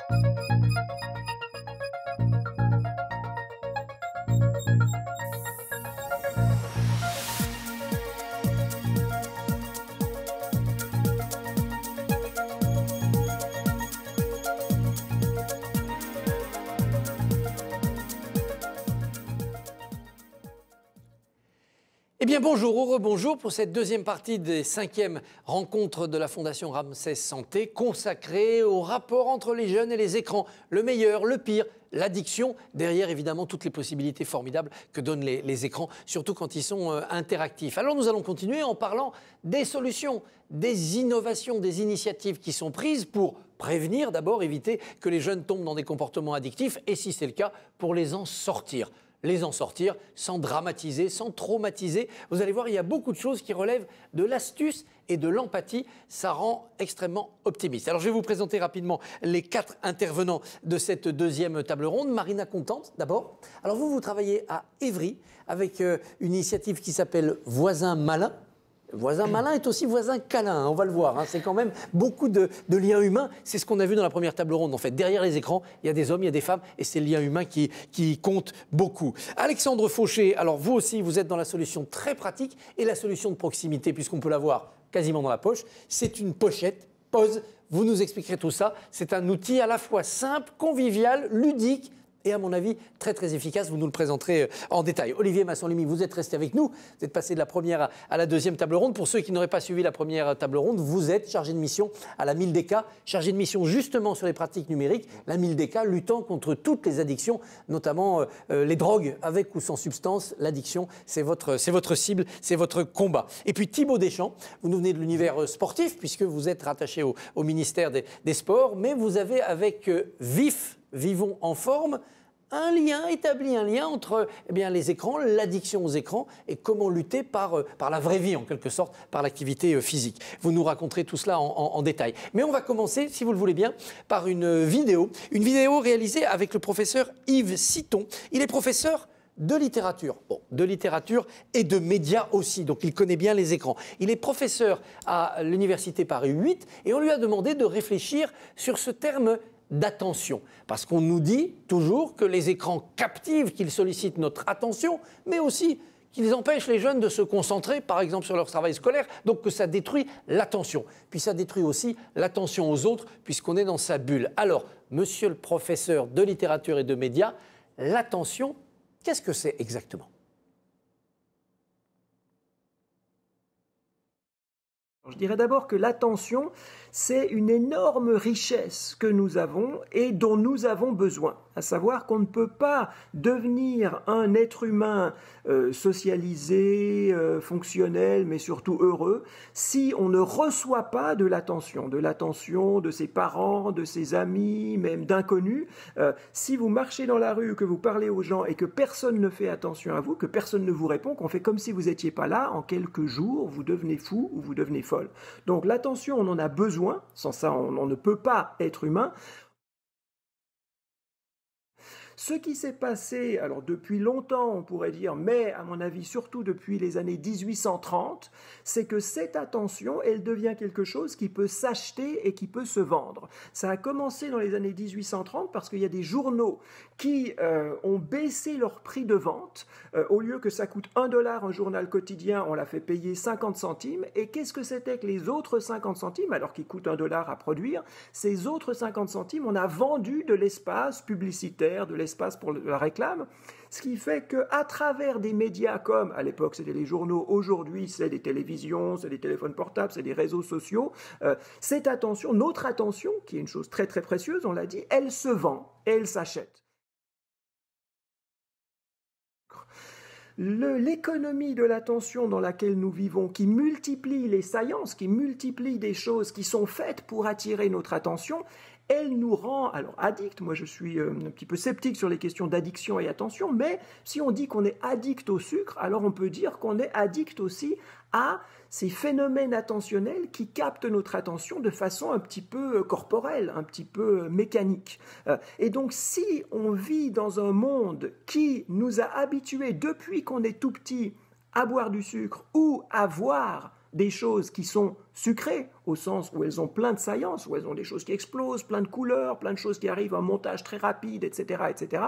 Eh bien bonjour ou rebonjour pour cette deuxième partie des 5e rencontres de la Fondation Ramsès Santé consacrée au rapport entre les jeunes et les écrans. Le meilleur, le pire, l'addiction, derrière évidemment toutes les possibilités formidables que donnent les écrans, surtout quand ils sont interactifs. Alors nous allons continuer en parlant des solutions, des innovations, des initiatives qui sont prises pour prévenir, d'abord éviter que les jeunes tombent dans des comportements addictifs et si c'est le cas, pour les en sortir. Les en sortir sans dramatiser, sans traumatiser. Vous allez voir, il y a beaucoup de choses qui relèvent de l'astuce et de l'empathie. Ça rend extrêmement optimiste. Alors, je vais vous présenter rapidement les 4 intervenants de cette deuxième table ronde. Marina Contente, d'abord. Alors, vous travaillez à Évry avec une initiative qui s'appelle Voisin Malin. Voisin malin est aussi voisin câlin, hein, on va le voir. Hein, c'est quand même beaucoup de liens humains. C'est ce qu'on a vu dans la première table ronde. En fait, derrière les écrans, il y a des hommes, il y a des femmes, et c'est le lien humain qui compte beaucoup. Alexandre Fauché, alors vous aussi, vous êtes dans la solution très pratique et la solution de proximité, puisqu'on peut l'avoir quasiment dans la poche. C'est une pochette, pause. Vous nous expliquerez tout ça. C'est un outil à la fois simple, convivial, ludique, et à mon avis, très très efficace. Vous nous le présenterez en détail. Olivier Masson-Lamy, vous êtes resté avec nous. Vous êtes passé de la première à la deuxième table ronde. Pour ceux qui n'auraient pas suivi la première table ronde, vous êtes chargé de mission à la Mildeca, chargé de mission justement sur les pratiques numériques. La Mildeca luttant contre toutes les addictions, notamment les drogues avec ou sans substance. L'addiction, c'est votre cible, c'est votre combat. Et puis Thibaut Deschamps, vous nous venez de l'univers sportif puisque vous êtes rattaché au ministère des Sports, mais vous avez avec Vivons en forme, établi un lien entre les écrans, l'addiction aux écrans et comment lutter par la vraie vie en quelque sorte, par l'activité physique. Vous nous raconterez tout cela en détail. Mais on va commencer, si vous le voulez bien, par une vidéo réalisée avec le professeur Yves Citon. Il est professeur de littérature, de littérature et de médias aussi, donc il connaît bien les écrans. Il est professeur à l'université Paris 8 et on lui a demandé de réfléchir sur ce terme d'attention. Parce qu'on nous dit toujours que les écrans captivent, qu'ils sollicitent notre attention, mais aussi qu'ils empêchent les jeunes de se concentrer, par exemple, sur leur travail scolaire, donc que ça détruit l'attention. Puis ça détruit aussi l'attention aux autres, puisqu'on est dans sa bulle. Alors, monsieur le professeur de littérature et de médias, l'attention, qu'est-ce que c'est exactement ? Je dirais d'abord que l'attention, c'est une énorme richesse que nous avons et dont nous avons besoin. À savoir qu'on ne peut pas devenir un être humain socialisé, fonctionnel, mais surtout heureux, si on ne reçoit pas de l'attention de ses parents, de ses amis, même d'inconnus. Si vous marchez dans la rue, que vous parlez aux gens et que personne ne fait attention à vous, que personne ne vous répond, qu'on fait comme si vous n'étiez pas là, en quelques jours, vous devenez fou ou vous devenez folle. Donc l'attention, on en a besoin, sans ça on ne peut pas être humain. Ce qui s'est passé, alors depuis longtemps on pourrait dire, mais à mon avis surtout depuis les années 1830, c'est que cette attention, elle devient quelque chose qui peut s'acheter et qui peut se vendre. Ça a commencé dans les années 1830 parce qu'il y a des journaux qui ont baissé leur prix de vente. Au lieu que ça coûte $1 un journal quotidien, on l'a fait payer 50 centimes. Et qu'est-ce que c'était que les autres 50 centimes, alors qu'ils coûtent $1 à produire? Ces autres 50 centimes, on a vendu de l'espace publicitaire, de l'espace pour la réclame, ce qui fait qu'à travers des médias comme, à l'époque c'était les journaux, aujourd'hui c'est des télévisions, c'est des téléphones portables, c'est des réseaux sociaux, cette attention, notre attention, qui est une chose très très précieuse, on l'a dit, elle se vend, elle s'achète. L'économie de l'attention dans laquelle nous vivons, qui multiplie les saillances, qui multiplie des choses qui sont faites pour attirer notre attention, elle nous rend alors addicts. Moi, je suis un petit peu sceptique sur les questions d'addiction et attention, mais si on dit qu'on est addict au sucre, alors on peut dire qu'on est addict aussi à ces phénomènes attentionnels qui captent notre attention de façon un petit peu corporelle, un petit peu mécanique. Et donc, si on vit dans un monde qui nous a habitués depuis qu'on est tout petit à boire du sucre ou à voir des choses qui sont sucrées, au sens où elles ont plein de science, où elles ont des choses qui explosent, plein de couleurs, plein de choses qui arrivent en montage très rapide, etc., etc.,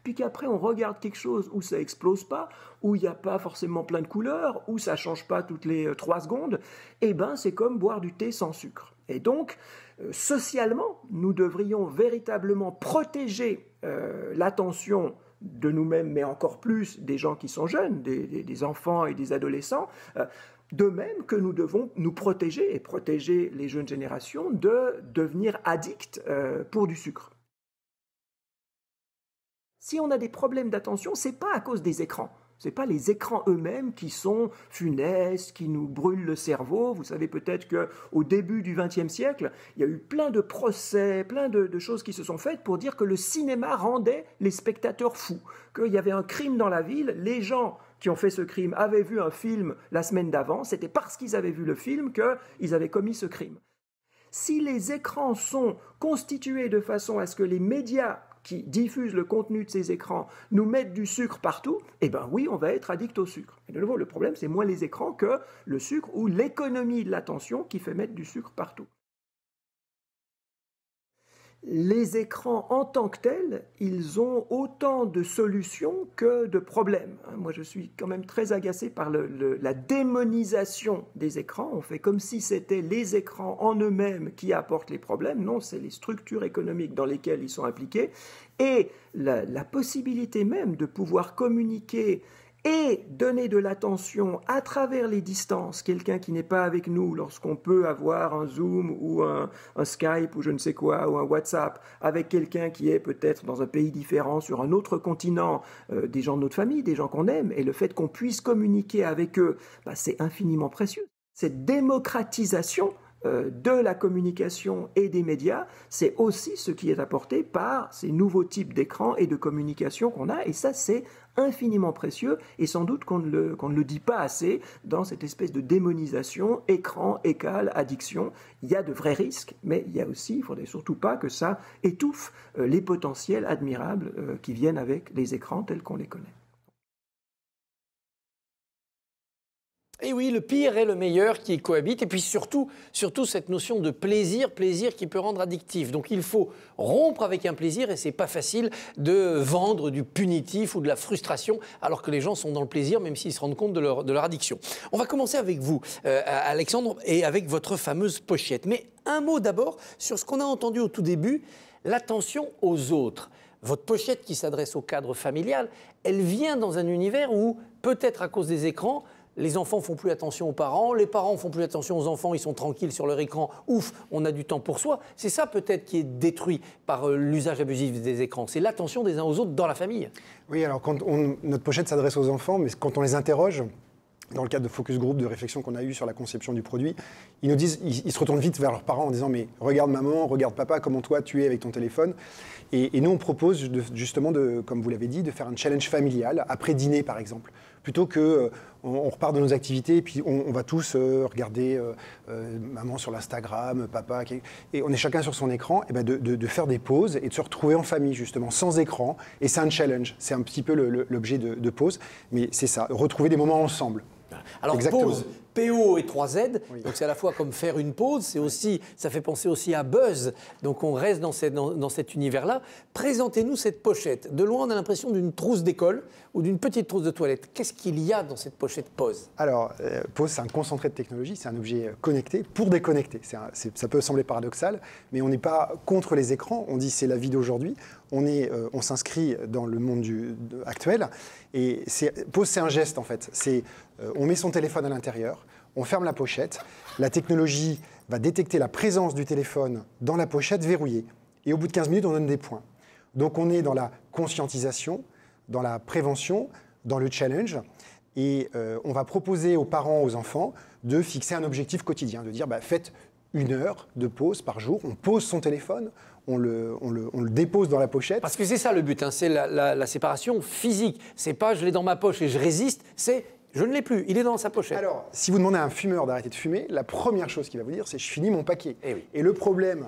puis qu'après on regarde quelque chose où ça explose pas, où il n'y a pas forcément plein de couleurs, où ça change pas toutes les 3 secondes, eh ben c'est comme boire du thé sans sucre. Et donc, socialement, nous devrions véritablement protéger l'attention de nous-mêmes, mais encore plus des gens qui sont jeunes, des enfants et des adolescents, de même que nous devons nous protéger et protéger les jeunes générations de devenir addicts pour du sucre. Si on a des problèmes d'attention, ce n'est pas à cause des écrans. Ce n'est pas les écrans eux-mêmes qui sont funestes, qui nous brûlent le cerveau. Vous savez peut-être qu'au début du XXe siècle, il y a eu plein de procès, plein de choses qui se sont faites pour dire que le cinéma rendait les spectateurs fous, qu'il y avait un crime dans la ville, les gens qui ont fait ce crime avaient vu un film la semaine d'avant, c'était parce qu'ils avaient vu le film qu'ils avaient commis ce crime. Si les écrans sont constitués de façon à ce que les médias qui diffusent le contenu de ces écrans nous mettent du sucre partout, eh bien oui, on va être addict au sucre. Et de nouveau, le problème, c'est moins les écrans que le sucre ou l'économie de l'attention qui fait mettre du sucre partout. Les écrans en tant que tels, ils ont autant de solutions que de problèmes. Moi, je suis quand même très agacé par la démonisation des écrans. On fait comme si c'était les écrans en eux-mêmes qui apportent les problèmes. Non, c'est les structures économiques dans lesquelles ils sont impliqués. Et la possibilité même de pouvoir communiquer et donner de l'attention à travers les distances, quelqu'un qui n'est pas avec nous, lorsqu'on peut avoir un Zoom ou un Skype ou je ne sais quoi, ou un WhatsApp, avec quelqu'un qui est peut-être dans un pays différent, sur un autre continent, des gens de notre famille, des gens qu'on aime, et le fait qu'on puisse communiquer avec eux, c'est infiniment précieux. Cette démocratisation de la communication et des médias, c'est aussi ce qui est apporté par ces nouveaux types d'écrans et de communication qu'on a, et ça c'est infiniment précieux, et sans doute qu'on ne le dit pas assez dans cette espèce de démonisation, écran égale addiction. Il y a de vrais risques, mais il y a aussi, il ne faudrait surtout pas que ça étouffe les potentiels admirables qui viennent avec les écrans tels qu'on les connaît. Et oui, le pire et le meilleur qui cohabitent, et puis surtout cette notion de plaisir qui peut rendre addictif. Donc il faut rompre avec un plaisir, et c'est pas facile de vendre du punitif ou de la frustration, alors que les gens sont dans le plaisir, même s'ils se rendent compte de leur addiction. On va commencer avec vous, Alexandre, et avec votre fameuse pochette. Mais un mot d'abord sur ce qu'on a entendu au tout début, l'attention aux autres. Votre pochette qui s'adresse au cadre familial, elle vient dans un univers où, peut-être à cause des écrans, les enfants font plus attention aux parents, les parents font plus attention aux enfants, ils sont tranquilles sur leur écran, ouf, on a du temps pour soi. C'est ça peut-être qui est détruit par l'usage abusif des écrans, c'est l'attention des uns aux autres dans la famille. Oui, alors notre pochette s'adresse aux enfants, mais quand on les interroge, dans le cadre de focus group, de réflexion qu'on a eu sur la conception du produit, ils nous disent, ils se retournent vite vers leurs parents en disant « mais regarde maman, regarde papa, comment toi tu es avec ton téléphone ». Et nous on propose justement, comme vous l'avez dit, de faire un challenge familial, après dîner par exemple, plutôt que on repart de nos activités et puis on va tous regarder maman sur l'Instagram, papa, et on est chacun sur son écran, et de faire des pauses et de se retrouver en famille justement, sans écran. Et c'est un challenge, c'est un petit peu l'objet de pause, mais c'est ça, retrouver des moments ensemble. Alors exactement. Pause, P-O et 3 Z, oui. Donc c'est à la fois comme faire une pause, c'est aussi, ça fait penser aussi à buzz, donc on reste dans cet univers-là. Présentez-nous cette pochette. De loin, on a l'impression d'une trousse d'école ou d'une petite trousse de toilette. Qu'est-ce qu'il y a dans cette pochette Pause? Alors, Pause, c'est un concentré de technologie, c'est un objet connecté pour déconnecter. Ça peut sembler paradoxal, mais on n'est pas contre les écrans, on dit c'est la vie d'aujourd'hui. On s'inscrit dans le monde actuel, et Pause, c'est un geste en fait. On met son téléphone à l'intérieur, on ferme la pochette, la technologie va détecter la présence du téléphone dans la pochette verrouillée. Et au bout de 15 minutes, on donne des points. Donc on est dans la conscientisation, dans la prévention, dans le challenge. Et on va proposer aux parents, aux enfants, de fixer un objectif quotidien, de dire faites 1 heure de pause par jour, on pose son téléphone, on le dépose dans la pochette. Parce que c'est ça le but, hein, c'est la séparation physique. C'est pas je l'ai dans ma poche et je résiste, c'est je ne l'ai plus, il est dans sa pochette. Alors, si vous demandez à un fumeur d'arrêter de fumer, la première chose qu'il va vous dire, c'est « je finis mon paquet ». Oui. Et le problème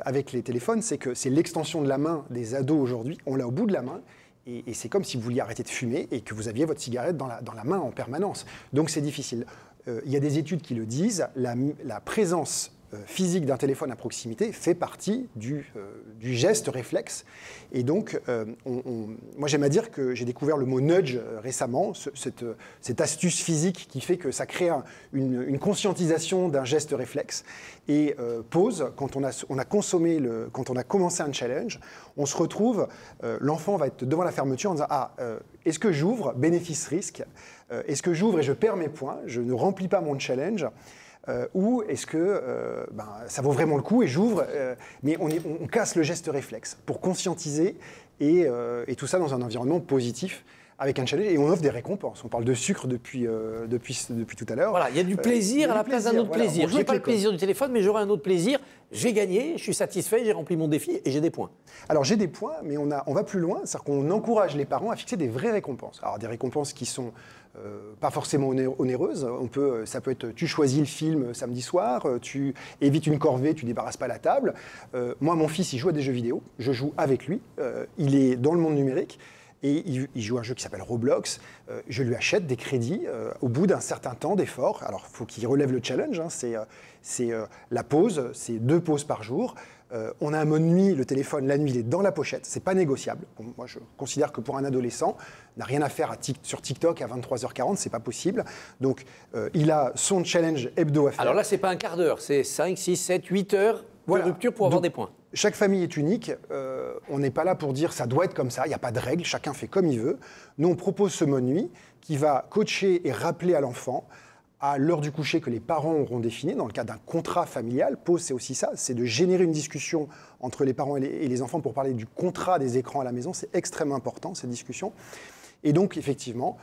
avec les téléphones, c'est que c'est l'extension de la main des ados aujourd'hui. On l'a au bout de la main. Et c'est comme si vous vouliez arrêter de fumer et que vous aviez votre cigarette dans la main en permanence. Donc c'est difficile. il y a des études qui le disent, la présence physique d'un téléphone à proximité fait partie du geste réflexe. Et donc, moi j'aime à dire que j'ai découvert le mot nudge récemment, cette astuce physique qui fait que ça crée une conscientisation d'un geste réflexe. Et pause, quand on a commencé un challenge, on se retrouve, l'enfant va être devant la fermeture en disant « est-ce que j'ouvre, bénéfice-risque, est-ce que j'ouvre et je perds mes points, je ne remplis pas mon challenge ?» ou est-ce que ça vaut vraiment le coup et j'ouvre, mais on casse le geste réflexe pour conscientiser et tout ça dans un environnement positif avec un challenge et on offre des récompenses. On parle de sucre depuis tout à l'heure. Voilà, il y a du plaisir à la place d'un autre plaisir. Je n'ai pas le plaisir du téléphone, mais j'aurai un autre plaisir. J'ai gagné, je suis satisfait, j'ai rempli mon défi et j'ai des points. Alors j'ai des points, mais on va plus loin, c'est-à-dire qu'on encourage les parents à fixer des vraies récompenses. Alors des récompenses qui sont pas forcément onéreuses. Ça peut être tu choisis le film samedi soir, tu évites une corvée, tu débarrasses pas la table. Moi, mon fils, il joue à des jeux vidéo, je joue avec lui, il est dans le monde numérique. Et il joue à un jeu qui s'appelle Roblox. Je lui achète des crédits au bout d'un certain temps d'effort. Alors, il faut qu'il relève le challenge. Hein. C'est la pause, c'est 2 pauses par jour. On a un mode nuit, le téléphone, la nuit, il est dans la pochette. C'est pas négociable. Bon, moi, je considère que pour un adolescent, n'a rien à faire sur TikTok à 23h40, c'est pas possible. Donc, il a son challenge hebdo à faire. Alors là, c'est pas un quart d'heure, c'est 5, 6, 7, 8 heures de rupture pour avoir des points. Chaque famille est unique, on n'est pas là pour dire ça doit être comme ça, il n'y a pas de règle, chacun fait comme il veut. Nous, on propose ce mode nuit qui va coacher et rappeler à l'enfant à l'heure du coucher que les parents auront défini, dans le cadre d'un contrat familial. Pause, c'est aussi ça, c'est de générer une discussion entre les parents et les enfants pour parler du contrat des écrans à la maison. C'est extrêmement important, cette discussion. Et donc, effectivement,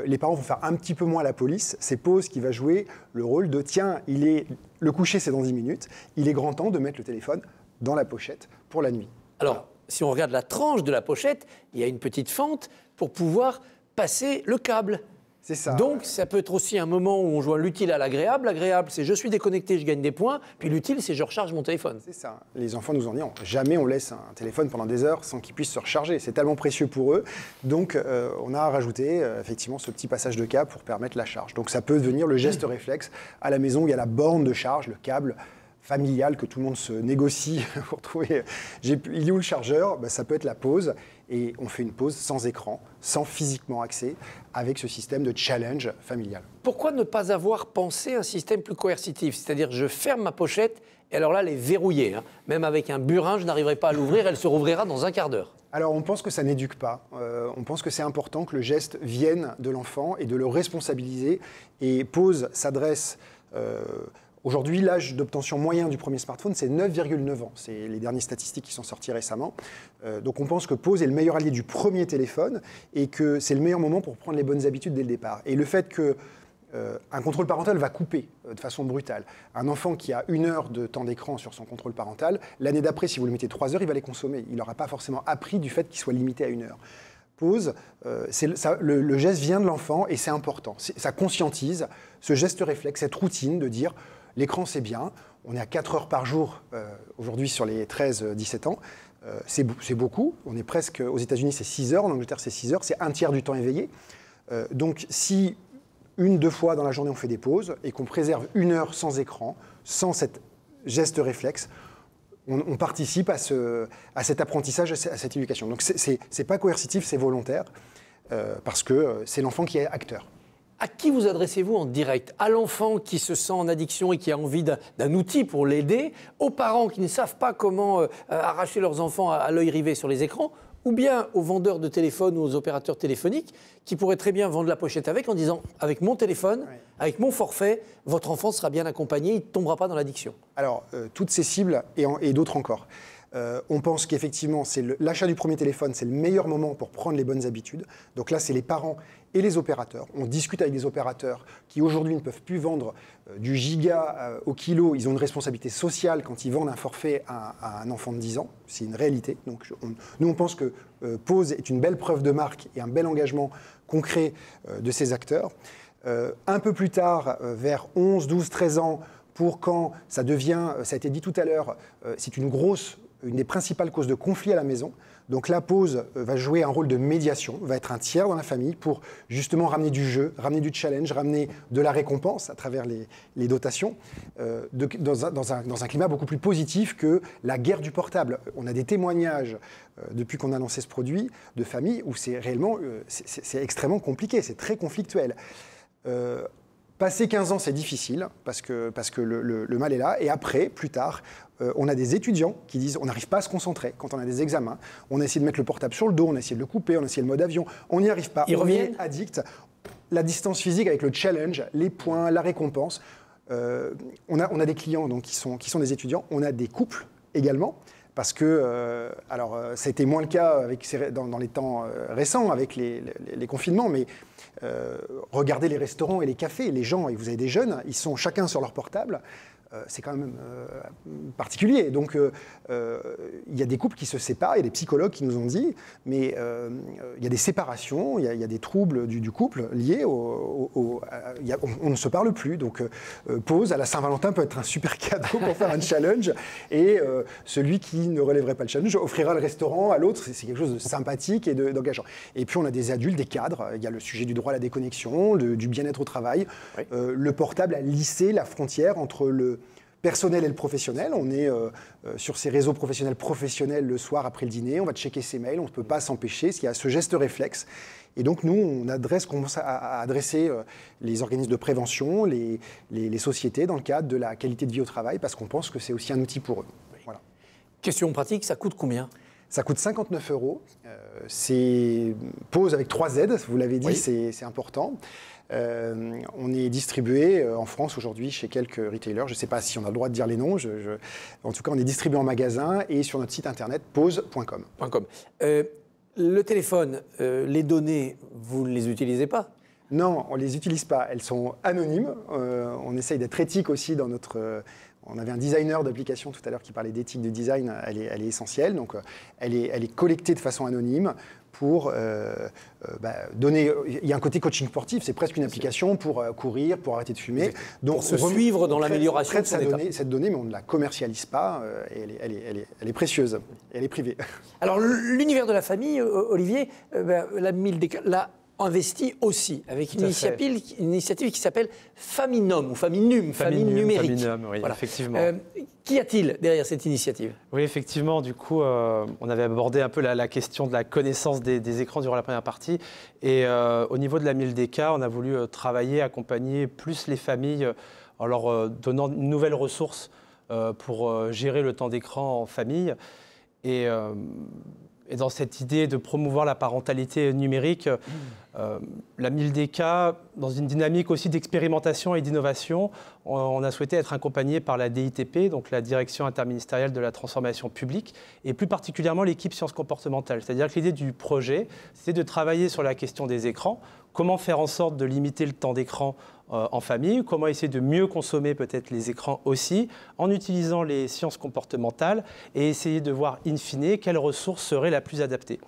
les parents vont faire un petit peu moins la police. C'est pause qui va jouer le rôle de tiens, le coucher, c'est dans 10 minutes, il est grand temps de mettre le téléphone dans la pochette pour la nuit. Alors, si on regarde la tranche de la pochette, il y a une petite fente pour pouvoir passer le câble. C'est ça. Donc, ça peut être aussi un moment où on joint l'utile à l'agréable. L'agréable, c'est je suis déconnecté, je gagne des points. Puis l'utile, c'est je recharge mon téléphone. C'est ça. Les enfants nous en disent jamais on laisse un téléphone pendant des heures sans qu'il puisse se recharger. C'est tellement précieux pour eux. Donc, on a rajouté effectivement ce petit passage de câble pour permettre la charge. Donc, ça peut devenir le geste réflexe à la maison où il y a la borne de charge, le câble familial que tout le monde se négocie pour trouver. Il est où le chargeur ? Ça peut être la pause. Et on fait une pause sans écran, sans physiquement accès, avec ce système de challenge familial. Pourquoi ne pas avoir pensé un système plus coercitif ? C'est-à-dire, je ferme ma pochette, et alors là, elle est verrouillée. Hein. Même avec un burin, je n'arriverai pas à l'ouvrir, elle se rouvrira dans un quart d'heure. Alors, on pense que ça n'éduque pas. On pense que c'est important que le geste vienne de l'enfant et de le responsabiliser. Et pause s'adresse... Aujourd'hui, l'âge d'obtention moyen du premier smartphone, c'est 9,9 ans. C'est les dernières statistiques qui sont sorties récemment. Donc on pense que pause est le meilleur allié du premier téléphone et que c'est le meilleur moment pour prendre les bonnes habitudes dès le départ. Et le fait qu'un contrôle parental va couper de façon brutale. Un enfant qui a 1 heure de temps d'écran sur son contrôle parental, l'année d'après, si vous lui mettez 3 heures, il va les consommer. Il n'aura pas forcément appris du fait qu'il soit limité à 1 heure. Pause, le geste vient de l'enfant et c'est important. Ça conscientise ce geste réflexe, cette routine de dire... L'écran, c'est bien. On est à 4 heures par jour aujourd'hui sur les 13-17 ans. C'est beaucoup. On est presque aux États-Unis, c'est 6 heures. En Angleterre, c'est 6 heures. C'est un tiers du temps éveillé. Donc, si 1-2 fois dans la journée, on fait des pauses et qu'on préserve 1 heure sans écran, sans cet geste réflexe, on participe à cet apprentissage, à cette éducation. Donc, c'est pas coercitif, c'est volontaire parce que c'est l'enfant qui est acteur. À qui vous adressez-vous en direct ? À l'enfant qui se sent en addiction et qui a envie d'un outil pour l'aider ? Aux parents qui ne savent pas comment arracher leurs enfants à l'œil rivé sur les écrans ? Ou bien aux vendeurs de téléphone ou aux opérateurs téléphoniques qui pourraient très bien vendre la pochette avec en disant « avec mon téléphone, avec mon forfait, votre enfant sera bien accompagné, il ne tombera pas dans l'addiction ». Alors, toutes ces cibles et d'autres encore. On pense qu'effectivement, l'achat du premier téléphone, c'est le meilleur moment pour prendre les bonnes habitudes. Donc là, c'est les parents et les opérateurs. On discute avec des opérateurs qui aujourd'hui ne peuvent plus vendre du giga au kilo. Ils ont une responsabilité sociale quand ils vendent un forfait à un enfant de 10 ans. C'est une réalité. Donc nous, on pense que Pause est une belle preuve de marque et un bel engagement concret de ces acteurs. Un peu plus tard, vers 11, 12, 13 ans, pour quand ça devient, ça a été dit tout à l'heure, c'est une grosse une des principales causes de conflit à la maison. Donc la pause va jouer un rôle de médiation, va être un tiers dans la famille pour justement ramener du jeu, ramener du challenge, ramener de la récompense à travers les dotations, dans un climat beaucoup plus positif que la guerre du portable. On a des témoignages depuis qu'on a lancé ce produit de famille où c'est réellement c'est extrêmement compliqué, c'est très conflictuel. Passer 15 ans, c'est difficile parce que le mal est là. Et après, plus tard, on a des étudiants qui disent on n'arrive pas à se concentrer quand on a des examens. On a essayé de mettre le portable sur le dos, on a essayé de le couper, on a essayé le mode avion. On n'y arrive pas. Ils reviennent addict. La distance physique avec le challenge, les points, la récompense. On a des clients donc, qui sont des étudiants. On a des couples également. Parce que, ça a été moins le cas dans les temps récents avec les confinements, mais regardez les restaurants et les cafés, les gens, et vous avez des jeunes, ils sont chacun sur leur portable, c'est quand même particulier. Donc, il y a des couples qui se séparent, il y a des psychologues qui nous ont dit, mais il y a des séparations, il y a des troubles du couple liés on ne se parle plus. Donc, pause à la Saint-Valentin peut être un super cadeau pour faire un challenge, et celui qui ne relèverait pas le challenge offrira le restaurant à l'autre. C'est quelque chose de sympathique et d'engageant. Et puis, on a des adultes, des cadres, il y a le sujet du droit à la déconnexion, du bien-être au travail. Oui. Le portable a lissé la frontière entre le personnel et le professionnel. On est sur ces réseaux professionnels le soir après le dîner, on va checker ses mails, on ne peut pas s'empêcher, parce qu'il y a ce geste réflexe. Et donc nous, on commence à adresser les organismes de prévention, les sociétés dans le cadre de la qualité de vie au travail, parce qu'on pense que c'est aussi un outil pour eux. Voilà. Question pratique, ça coûte combien ? Ça coûte 59 €. C'est pause avec 3 Z, vous l'avez dit, oui. C'est important. On est distribué en France aujourd'hui chez quelques retailers. Je ne sais pas si on a le droit de dire les noms. En tout cas, on est distribué en magasin et sur notre site internet pause.com. Le téléphone, les données, vous ne les utilisez pas ? Non, on ne les utilise pas. Elles sont anonymes. On essaye d'être éthique aussi dans notre... On avait un designer d'application tout à l'heure qui parlait d'éthique de design, elle est essentielle. Donc, elle est collectée de façon anonyme pour donner... Il y a un côté coaching sportif, c'est presque une application pour courir, pour arrêter de fumer. Donc, pour se suivre dans l'amélioration de son état. Cette donnée, mais on ne la commercialise pas, elle est précieuse, elle est privée. Alors, l'univers de la famille, Olivier, la MilDK, là, investi aussi avec une initiative qui s'appelle Faminum ou Faminum, famille numérique. Faminum, oui, voilà. Effectivement. Qu'y a-t-il derrière cette initiative ? Oui, effectivement. Du coup, on avait abordé un peu la question de la connaissance des écrans durant la première partie. Et au niveau de la MilDK, on a voulu travailler, accompagner plus les familles en leur donnant une nouvelle ressource pour gérer le temps d'écran en famille. Et dans cette idée de promouvoir la parentalité numérique, la MilDK, dans une dynamique aussi d'expérimentation et d'innovation, on a souhaité être accompagné par la DITP, donc la Direction interministérielle de la transformation publique, et plus particulièrement l'équipe sciences comportementales. C'est-à-dire que l'idée du projet, c'est de travailler sur la question des écrans, comment faire en sorte de limiter le temps d'écran en famille, comment essayer de mieux consommer peut-être les écrans aussi, en utilisant les sciences comportementales et essayer de voir in fine quelle ressource serait la plus adaptée.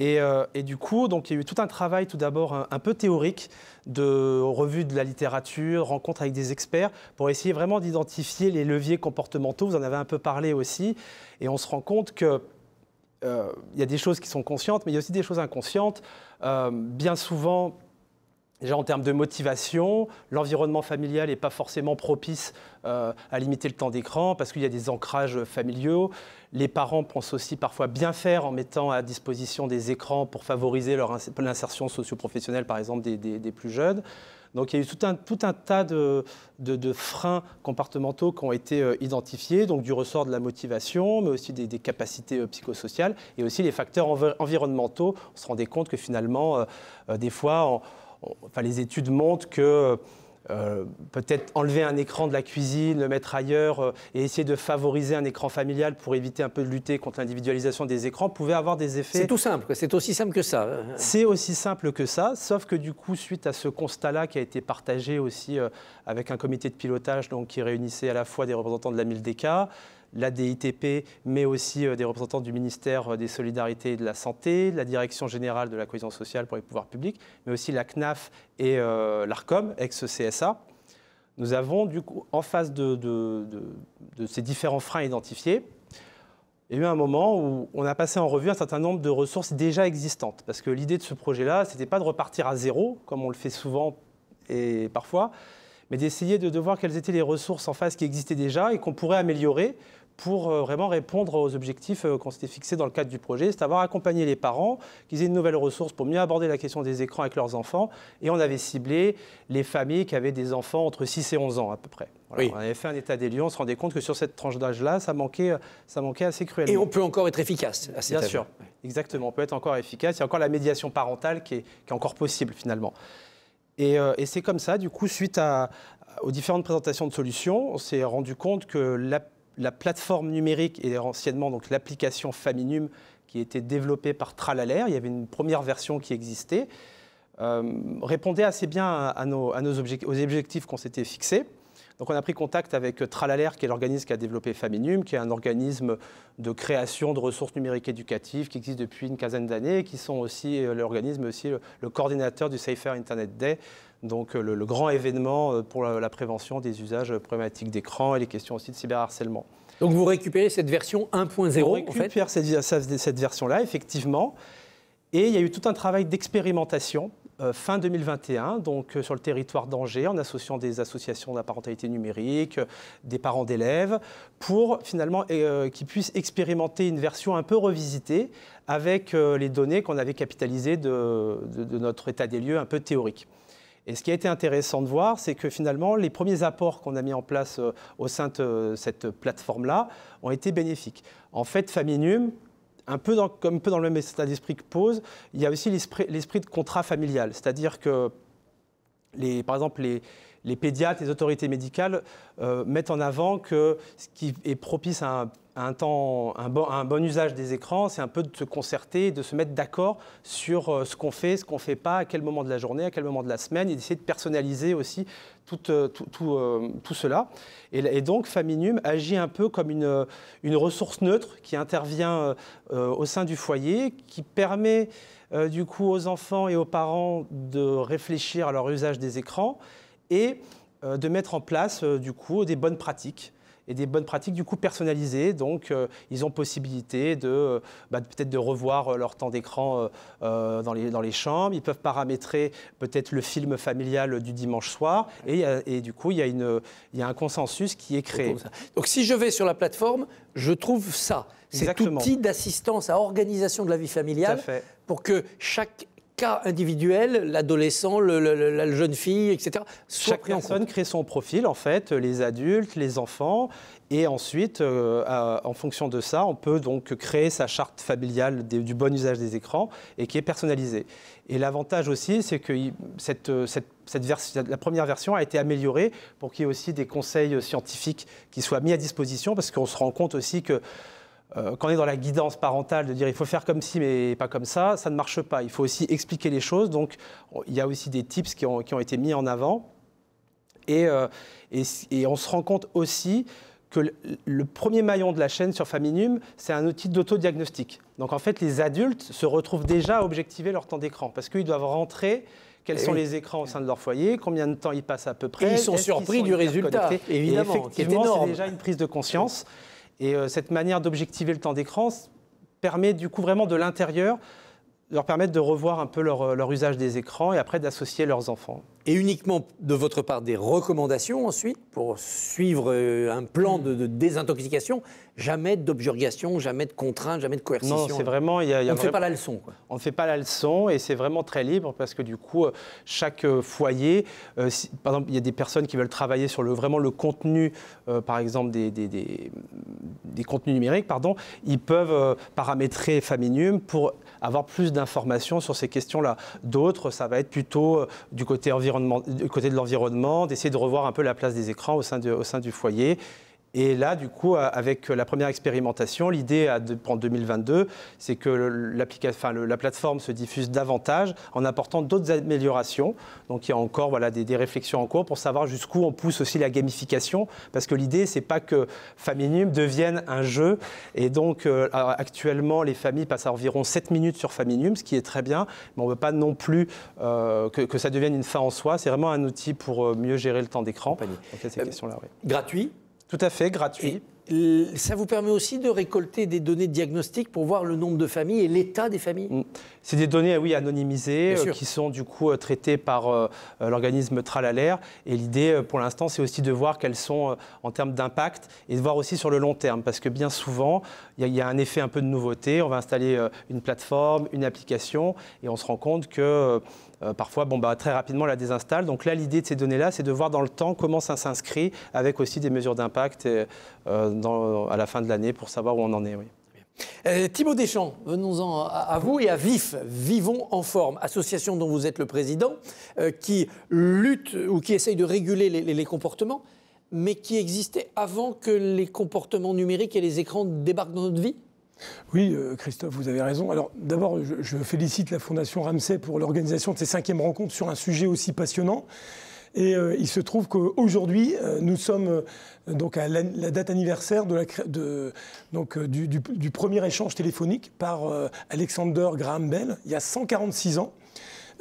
Et du coup, donc, il y a eu tout un travail tout d'abord un peu théorique de revue de la littérature, rencontre avec des experts pour essayer vraiment d'identifier les leviers comportementaux. Vous en avez un peu parlé aussi. Et on se rend compte qu'il y a des choses qui sont conscientes, mais il y a aussi des choses inconscientes. Bien souvent, déjà en termes de motivation, l'environnement familial n'est pas forcément propice à limiter le temps d'écran parce qu'il y a des ancrages familiaux. Les parents pensent aussi parfois bien faire en mettant à disposition des écrans pour favoriser l'insertion socio-professionnelle, par exemple, des plus jeunes. Donc il y a eu tout un tas de freins comportementaux qui ont été identifiés, donc du ressort de la motivation, mais aussi des capacités psychosociales et aussi les facteurs environnementaux. On se rendait compte que finalement, des fois, les études montrent que peut-être enlever un écran de la cuisine, le mettre ailleurs et essayer de favoriser un écran familial pour éviter un peu de lutter contre l'individualisation des écrans pouvait avoir des effets... C'est tout simple, c'est aussi simple que ça. C'est aussi simple que ça, sauf que du coup, suite à ce constat-là qui a été partagé aussi avec un comité de pilotage donc, qui réunissait à la fois des représentants de la MilDK, la DITP, mais aussi des représentants du ministère des Solidarités et de la Santé, de la Direction générale de la cohésion sociale pour les pouvoirs publics, mais aussi la CNAF et l'ARCOM, ex-CSA. Nous avons, du coup, en face de ces différents freins identifiés, il y a eu un moment où on a passé en revue un certain nombre de ressources déjà existantes. Parce que l'idée de ce projet-là, ce n'était pas de repartir à zéro, comme on le fait souvent et parfois, mais d'essayer de voir quelles étaient les ressources en face qui existaient déjà et qu'on pourrait améliorer pour vraiment répondre aux objectifs qu'on s'était fixés dans le cadre du projet, c'est d'avoir accompagné les parents, qu'ils aient une nouvelle ressource pour mieux aborder la question des écrans avec leurs enfants. Et on avait ciblé les familles qui avaient des enfants entre 6 et 11 ans à peu près. Voilà, oui. On avait fait un état des lieux, on se rendait compte que sur cette tranche d'âge-là, ça manquait assez cruellement. Et on peut encore être efficace à cet âge. Bien sûr, exactement, on peut être encore efficace. Il y a encore la médiation parentale qui est encore possible finalement. Et c'est comme ça, du coup, suite aux différentes présentations de solutions, on s'est rendu compte que la plateforme numérique et anciennement donc l'application Faminum qui était développée par Tralalaire, il y avait une première version qui existait, répondait assez bien aux objectifs qu'on s'était fixés. Donc on a pris contact avec Tralalaire, qui est l'organisme qui a développé Faminum, qui est un organisme de création de ressources numériques éducatives qui existe depuis une quinzaine d'années, qui sont aussi l'organisme aussi le coordinateur du Safer Internet Day, donc le grand événement pour la prévention des usages problématiques d'écran et les questions aussi de cyberharcèlement. Donc vous récupérez cette version 1.0 On récupère cette version-là, effectivement. Et il y a eu tout un travail d'expérimentation fin 2021, donc sur le territoire d'Angers, en associant des associations de la parentalité numérique, des parents d'élèves, pour finalement qu'ils puissent expérimenter une version un peu revisitée avec les données qu'on avait capitalisées de notre état des lieux un peu théorique. Et ce qui a été intéressant de voir, c'est que finalement, les premiers apports qu'on a mis en place au sein de cette plateforme-là ont été bénéfiques. En fait, Faminum, un peu dans le même état d'esprit que Pose, il y a aussi l'esprit de contrat familial. C'est-à-dire que, par exemple, les pédiatres, les autorités médicales mettent en avant que ce qui est propice à un bon usage des écrans, c'est un peu de se concerter, de se mettre d'accord sur ce qu'on fait, ce qu'on ne fait pas, à quel moment de la journée, à quel moment de la semaine, et d'essayer de personnaliser aussi tout cela. Et donc, Faminum agit un peu comme une ressource neutre qui intervient au sein du foyer, qui permet du coup aux enfants et aux parents de réfléchir à leur usage des écrans et de mettre en place du coup des bonnes pratiques. Et des bonnes pratiques du coup personnalisées. Donc, ils ont possibilité peut-être de revoir leur temps d'écran dans les chambres. Ils peuvent paramétrer peut-être le film familial du dimanche soir. Et du coup, il y a un consensus qui est créé. Donc, si je vais sur la plateforme, je trouve ça. Cet outil d'assistance à organisation de la vie familiale pour que chaque cas individuel, l'adolescent, la jeune fille, etc. Chaque personne crée son profil, en fait, les adultes, les enfants, et ensuite, en fonction de ça, on peut donc créer sa charte familiale du bon usage des écrans et qui est personnalisée. Et l'avantage aussi, c'est que la première version a été améliorée pour qu'il y ait aussi des conseils scientifiques qui soient mis à disposition, parce qu'on se rend compte aussi que quand on est dans la guidance parentale, de dire il faut faire comme ci mais pas comme ça ne marche pas. Il faut aussi expliquer les choses. Donc il y a aussi des tips qui ont été mis en avant. Et on se rend compte aussi que le premier maillon de la chaîne sur Faminum, c'est un outil d'autodiagnostic. Donc en fait, les adultes se retrouvent déjà à objectiver leur temps d'écran parce qu'ils doivent rentrer quels sont les écrans au sein de leur foyer, combien de temps ils passent à peu près. Et ils sont surpris du résultat, évidemment. Et effectivement, c'est déjà une prise de conscience. Et cette manière d'objectiver le temps d'écran permet du coup vraiment de l'intérieur de leur permettre de revoir un peu leur usage des écrans et après d'associer leurs enfants. Et uniquement de votre part des recommandations ensuite pour suivre un plan de désintoxication, jamais d'objurgation, jamais de contrainte, jamais de coercition. Non, c'est vraiment... on ne fait pas la leçon, quoi. On ne fait pas la leçon et c'est vraiment très libre parce que du coup, chaque foyer, par exemple, il y a des personnes qui veulent travailler sur vraiment le contenu, par exemple des contenus numériques, ils peuvent paramétrer Faminum pour avoir plus d'informations sur ces questions-là. D'autres, ça va être plutôt du côté de l'environnement, d'essayer de revoir un peu la place des écrans au sein du foyer. Et là, du coup, avec la première expérimentation, l'idée en 2022, c'est que la plateforme se diffuse davantage en apportant d'autres améliorations. Donc, il y a encore des réflexions en cours pour savoir jusqu'où on pousse aussi la gamification. Parce que l'idée, c'est pas que Faminum devienne un jeu. Et donc, actuellement, les familles passent à environ 7 minutes sur Faminum, ce qui est très bien. Mais on ne veut pas non plus que ça devienne une fin en soi. C'est vraiment un outil pour mieux gérer le temps d'écran. Donc, il y a ces questions-là, oui. Gratuit ? Tout à fait, gratuit. Ça vous permet aussi de récolter des données diagnostiques pour voir le nombre de familles et l'état des familles? C'est des données, oui, anonymisées, qui sont du coup traitées par l'organisme Tralalaire. Et l'idée, pour l'instant, c'est aussi de voir quelles sont en termes d'impact et de voir aussi sur le long terme. Parce que bien souvent, il y a un effet un peu de nouveauté. On va installer une plateforme, une application, et on se rend compte que parfois, très rapidement, on la désinstalle. Donc là, l'idée de ces données-là, c'est de voir dans le temps comment ça s'inscrit, avec aussi des mesures d'impact à la fin de l'année pour savoir où on en est. Oui. Thibaut Deschamps, venons-en à vous et à VIF, Vivons en forme, association dont vous êtes le président, qui lutte ou qui essaye de réguler les comportements, mais qui existait avant que les comportements numériques et les écrans débarquent dans notre vie? Oui, Christophe, vous avez raison. Alors d'abord, je félicite la Fondation Ramsay pour l'organisation de ces 5e rencontres sur un sujet aussi passionnant. Et il se trouve qu'aujourd'hui, nous sommes donc à la date anniversaire du premier échange téléphonique par Alexander Graham Bell, il y a 146 ans.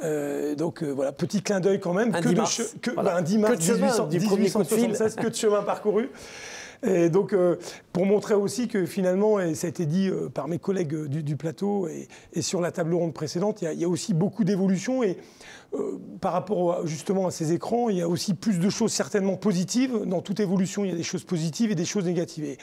Voilà, petit clin d'œil quand même. Un 10 mars. Un 10 mars 1876, que de chemin parcouru. Et donc, pour montrer aussi que finalement, et ça a été dit par mes collègues du plateau et sur la table ronde précédente, il y a aussi beaucoup d'évolutions. Et par rapport justement à ces écrans, il y a aussi plus de choses certainement positives. Dans toute évolution, il y a des choses positives et des choses négatives. Et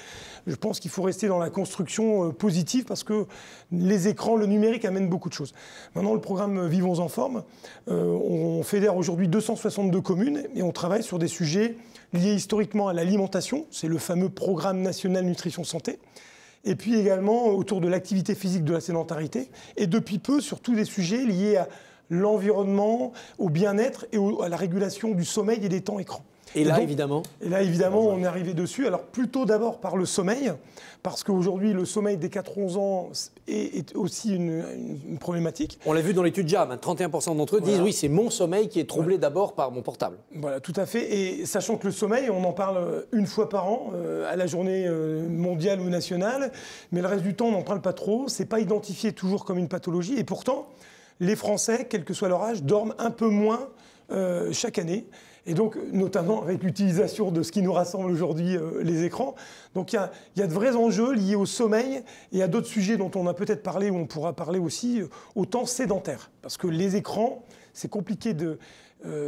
je pense qu'il faut rester dans la construction positive parce que les écrans, le numérique amène beaucoup de choses. Maintenant, le programme Vivons en forme, on fédère aujourd'hui 262 communes et on travaille sur des sujets liés historiquement à l'alimentation. C'est le fameux programme national nutrition santé. Et puis également autour de l'activité physique, de la sédentarité. Et depuis peu, sur tous des sujets liés à l'environnement, au bien-être et à la régulation du sommeil et des temps écrans. Et là, évidemment, on est arrivé dessus. Alors, plutôt d'abord par le sommeil, parce qu'aujourd'hui, le sommeil des 4-11 ans est aussi une problématique. On l'a vu dans l'étude JAM, 31% d'entre eux disent oui, c'est mon sommeil qui est troublé d'abord par mon portable. Voilà, tout à fait. Et sachant que le sommeil, on en parle une fois par an, à la journée mondiale ou nationale, mais le reste du temps, on n'en parle pas trop. C'est pas identifié toujours comme une pathologie. Et pourtant, les Français, quel que soit leur âge, dorment un peu moins chaque année. Et donc, notamment avec l'utilisation de ce qui nous rassemble aujourd'hui, les écrans. Donc, il y a de vrais enjeux liés au sommeil et à d'autres sujets dont on a peut-être parlé ou on pourra parler aussi, au temps sédentaire. Parce que les écrans, c'est compliqué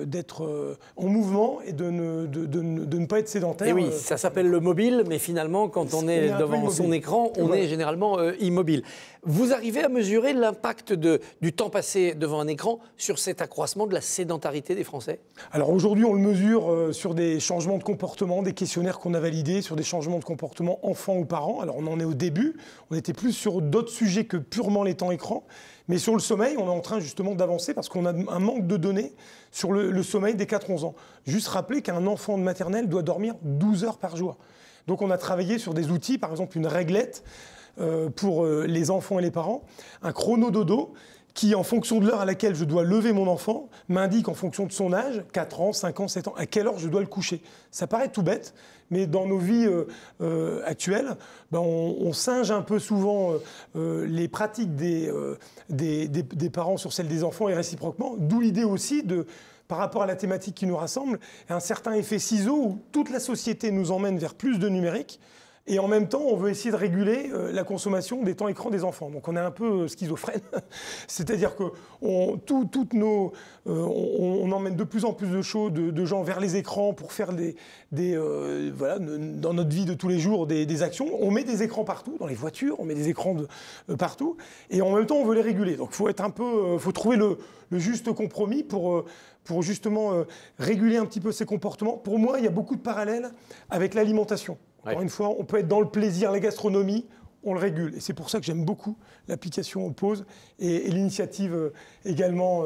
d'être en mouvement et de ne pas être sédentaire. Et oui, ça s'appelle le mobile, mais finalement, quand on est devant son écran, on est généralement immobile. Vous arrivez à mesurer l'impact du temps passé devant un écran sur cet accroissement de la sédentarité des Français? Alors aujourd'hui, on le mesure sur des changements de comportement, des questionnaires qu'on a validés, sur des changements de comportement enfants ou parents. Alors on en est au début, on était plus sur d'autres sujets que purement les temps écrans. Mais sur le sommeil, on est en train justement d'avancer parce qu'on a un manque de données sur le sommeil des 4-11 ans. Juste rappeler qu'un enfant de maternelle doit dormir 12 heures par jour. Donc on a travaillé sur des outils, par exemple une réglette pour les enfants et les parents, un chrono dodo qui, en fonction de l'heure à laquelle je dois lever mon enfant, m'indique en fonction de son âge, 4 ans, 5 ans, 7 ans, à quelle heure je dois le coucher. Ça paraît tout bête, mais dans nos vies actuelles, on singe un peu souvent les pratiques des parents sur celles des enfants et réciproquement, d'où l'idée aussi par rapport à la thématique qui nous rassemble, un certain effet ciseau où toute la société nous emmène vers plus de numérique. Et en même temps, on veut essayer de réguler la consommation des temps écrans des enfants. Donc on est un peu schizophrène. C'est-à-dire qu'on emmène de plus en plus de gens vers les écrans pour faire dans notre vie de tous les jours des actions. On met des écrans partout, dans les voitures, on met des écrans partout. Et en même temps, on veut les réguler. Donc il faut trouver le juste compromis pour justement réguler un petit peu ces comportements. Pour moi, il y a beaucoup de parallèles avec l'alimentation. Encore une fois, on peut être dans le plaisir, la gastronomie, on le régule. Et c'est pour ça que j'aime beaucoup l'application Pause et l'initiative également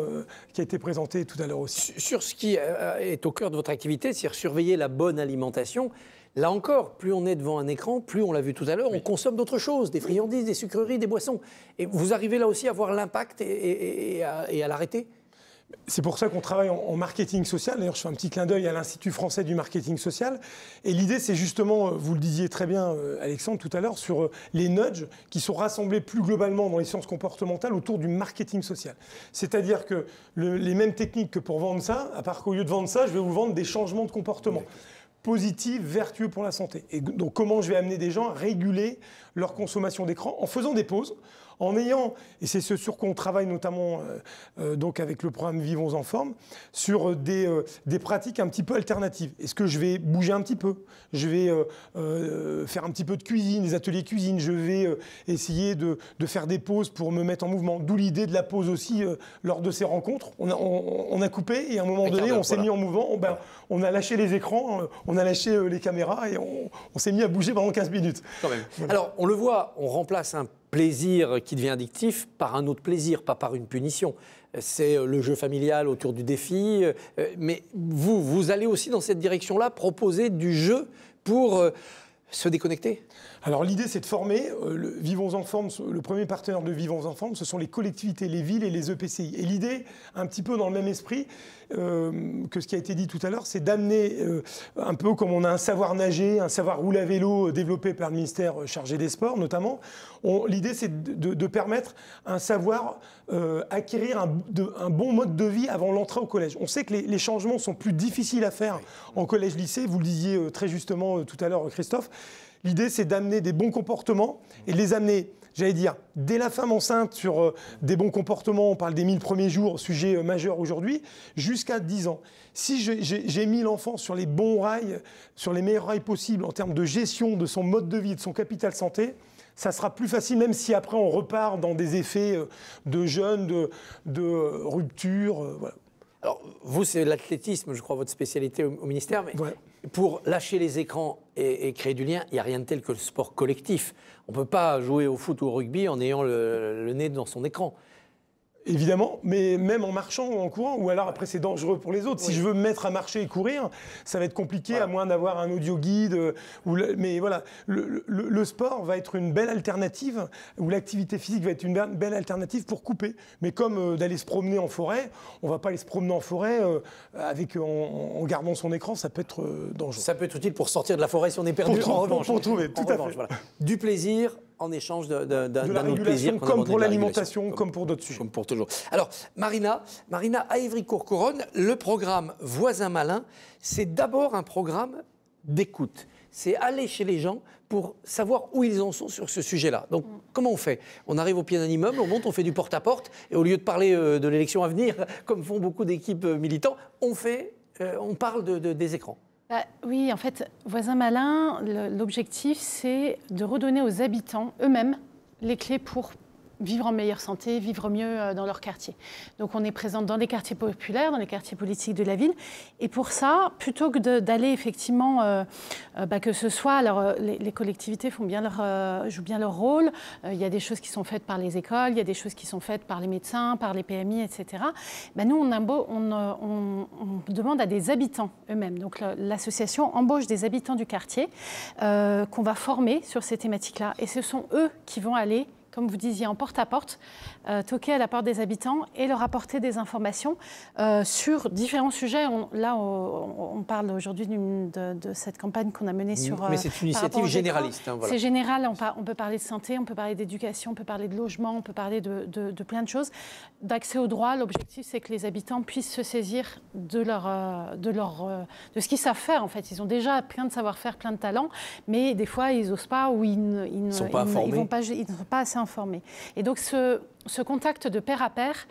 qui a été présentée tout à l'heure aussi. Sur ce qui est au cœur de votre activité, c'est-à-dire surveiller la bonne alimentation, là encore, plus on est devant un écran, plus on l'a vu tout à l'heure, on consomme d'autres choses, des friandises, des sucreries, des boissons. Et vous arrivez là aussi à voir l'impact et à l'arrêter ? C'est pour ça qu'on travaille en marketing social. D'ailleurs, je fais un petit clin d'œil à l'Institut français du marketing social. Et l'idée, c'est justement, vous le disiez très bien, Alexandre, tout à l'heure, sur les nudges qui sont rassemblés plus globalement dans les sciences comportementales autour du marketing social. C'est-à-dire que les mêmes techniques que pour vendre ça, à part qu'au lieu de vendre ça, je vais vous vendre des changements de comportement. positif, vertueux pour la santé. Et donc comment je vais amener des gens à réguler leur consommation d'écran en faisant des pauses, en ayant, et c'est ce sur quoi on travaille notamment donc avec le programme Vivons en forme, sur des pratiques un petit peu alternatives. Est-ce que je vais bouger un petit peu? Je vais faire un petit peu de cuisine, des ateliers cuisine, je vais essayer de faire des pauses pour me mettre en mouvement. D'où l'idée de la pause aussi lors de ces rencontres. On a coupé et à un moment donné, on s'est mis en mouvement, on a lâché les écrans, on a lâché les caméras et on s'est mis à bouger pendant 15 minutes. Quand même. Voilà. Alors, on le voit, on remplace un plaisir qui devient addictif par un autre plaisir, pas par une punition. C'est le jeu familial autour du défi. Mais vous allez aussi dans cette direction-là, proposer du jeu pour se déconnecter? Alors l'idée, c'est de former. Vivons en forme, le premier partenaire de Vivons en forme, ce sont les collectivités, les villes et les EPCI. Et l'idée, un petit peu dans le même esprit que ce qui a été dit tout à l'heure, c'est d'amener un peu comme on a un savoir nager, un savoir rouler à vélo développé par le ministère chargé des Sports notamment. L'idée, c'est de permettre un savoir acquérir un bon mode de vie avant l'entrée au collège. On sait que les changements sont plus difficiles à faire en collège-lycée. Vous le disiez très justement tout à l'heure, Christophe. L'idée, c'est d'amener des bons comportements et de les amener, j'allais dire, dès la femme enceinte sur des bons comportements, on parle des 1000 premiers jours, sujet majeur aujourd'hui, jusqu'à 10 ans. Si j'ai mis l'enfant sur les bons rails, sur les meilleurs rails possibles en termes de gestion de son mode de vie, de son capital santé, ça sera plus facile, même si après on repart dans des effets de jeûne, de rupture. Voilà. Alors, vous, c'est l'athlétisme, je crois, votre spécialité au ministère. Mais ouais. Pour lâcher les écrans et créer du lien, il n'y a rien de tel que le sport collectif. On ne peut pas jouer au foot ou au rugby en ayant le nez dans son écran. Évidemment, mais même en marchant ou en courant, ou alors après c'est dangereux pour les autres. Oui. Si je veux me mettre à marcher et courir, ça va être compliqué à moins d'avoir un audio guide. Mais voilà, le sport va être une belle alternative, ou l'activité physique va être une belle alternative pour couper. Mais comme d'aller se promener en forêt, on ne va pas aller se promener en forêt en gardant son écran, ça peut être dangereux. Ça peut être utile pour sortir de la forêt si on est perdu. Pour trouver, tout à fait. Voilà. Du plaisir en échange d'un autre plaisir. Comme pour l'alimentation, comme pour d'autres sujets. Comme pour toujours. Alors, Marina, à Évry-Courcouronnes, le programme Voisin Malin, c'est d'abord un programme d'écoute. C'est aller chez les gens pour savoir où ils en sont sur ce sujet-là. Donc, comment on fait? On arrive au pied d'un immeuble, on monte, on fait du porte-à-porte, et au lieu de parler de l'élection à venir, comme font beaucoup d'équipes militants, on parle des écrans. Oui, en fait, Voisin Malin, l'objectif, c'est de redonner aux habitants eux-mêmes les clés pour vivre en meilleure santé, vivre mieux dans leur quartier. Donc on est présent dans les quartiers populaires, dans les quartiers politiques de la ville. Et pour ça, plutôt que d'aller effectivement, que ce soit, alors les collectivités jouent bien leur rôle, il y a des choses qui sont faites par les écoles, il y a des choses qui sont faites par les médecins, par les PMI, etc. Nous, on demande à des habitants eux-mêmes. Donc l'association embauche des habitants du quartier qu'on va former sur ces thématiques-là. Et ce sont eux qui vont aller, comme vous disiez, en porte-à-porte, toquer à la porte des habitants et leur apporter des informations sur différents sujets. On parle aujourd'hui de cette campagne qu'on a menée sur... Mais c'est une initiative généraliste. Hein, voilà. C'est général, on peut parler de santé, on peut parler d'éducation, on peut parler de logement, on peut parler de plein de choses. D'accès au droit, l'objectif, c'est que les habitants puissent se saisir de ce qu'ils savent faire, en fait. Ils ont déjà plein de savoir-faire, plein de talents, mais des fois, ils n'osent pas ou ils ne sont pas assez informés. Et donc, ce contact de pair à pair,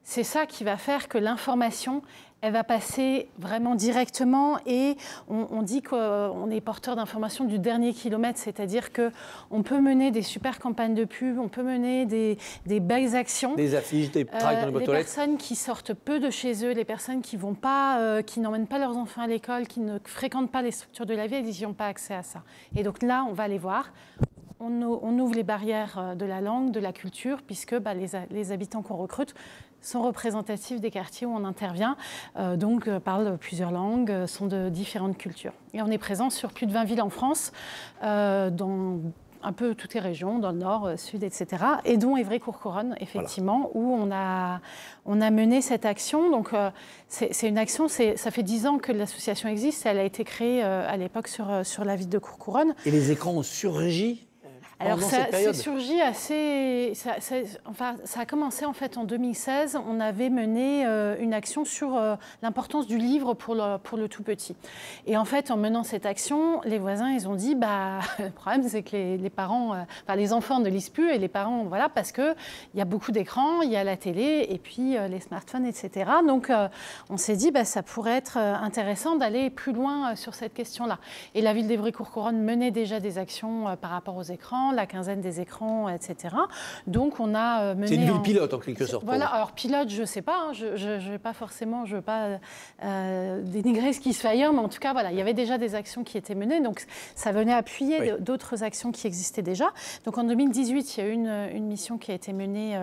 c'est ça qui va faire que l'information, elle va passer vraiment directement et on dit qu'on est porteur d'informations du dernier kilomètre, c'est-à-dire qu'on peut mener des super campagnes de pub, on peut mener des belles actions. Des affiches, des tracts dans les boîtes aux lettres. Les personnes qui sortent peu de chez eux, les personnes qui vont pas, qui n'emmènent pas leurs enfants à l'école, qui ne fréquentent pas les structures de la vie, elles n'ont pas accès à ça. Et donc là, on va les voir. On ouvre les barrières de la langue, de la culture, puisque les habitants qu'on recrute sont représentatifs des quartiers où on intervient, donc parlent plusieurs langues, sont de différentes cultures. Et on est présent sur plus de 20 villes en France, dans un peu toutes les régions, dans le nord, sud, etc., et dont Évry-Courcouronnes, effectivement, voilà, où on a mené cette action. Donc c'est une action, ça fait 10 ans que l'association existe, elle a été créée à l'époque sur la ville de Courcouronnes. Et les écrans ont surgi? Alors pendant ça, cette période? c'est surgi assez... Ça a commencé en fait en 2016. On avait mené une action sur l'importance du livre pour le tout petit. Et en fait, en menant cette action, les voisins, ils ont dit, le problème, c'est que les parents, les enfants ne lisent plus et les parents, voilà, parce qu'il y a beaucoup d'écrans, il y a la télé et puis les smartphones, etc. Donc, on s'est dit, ça pourrait être intéressant d'aller plus loin sur cette question-là. Et la ville d'Évry-Courcouronnes menait déjà des actions par rapport aux écrans, la quinzaine des écrans, etc. Donc, on a mené... C'est une ville pilote, en quelque sorte. Voilà, alors pilote, je ne sais pas, je ne vais pas forcément, je veux pas dénigrer ce qui se fait ailleurs, mais en tout cas, voilà, il y avait déjà des actions qui étaient menées, donc ça venait appuyer d'autres actions qui existaient déjà. Donc en 2018, il y a eu une mission qui a été menée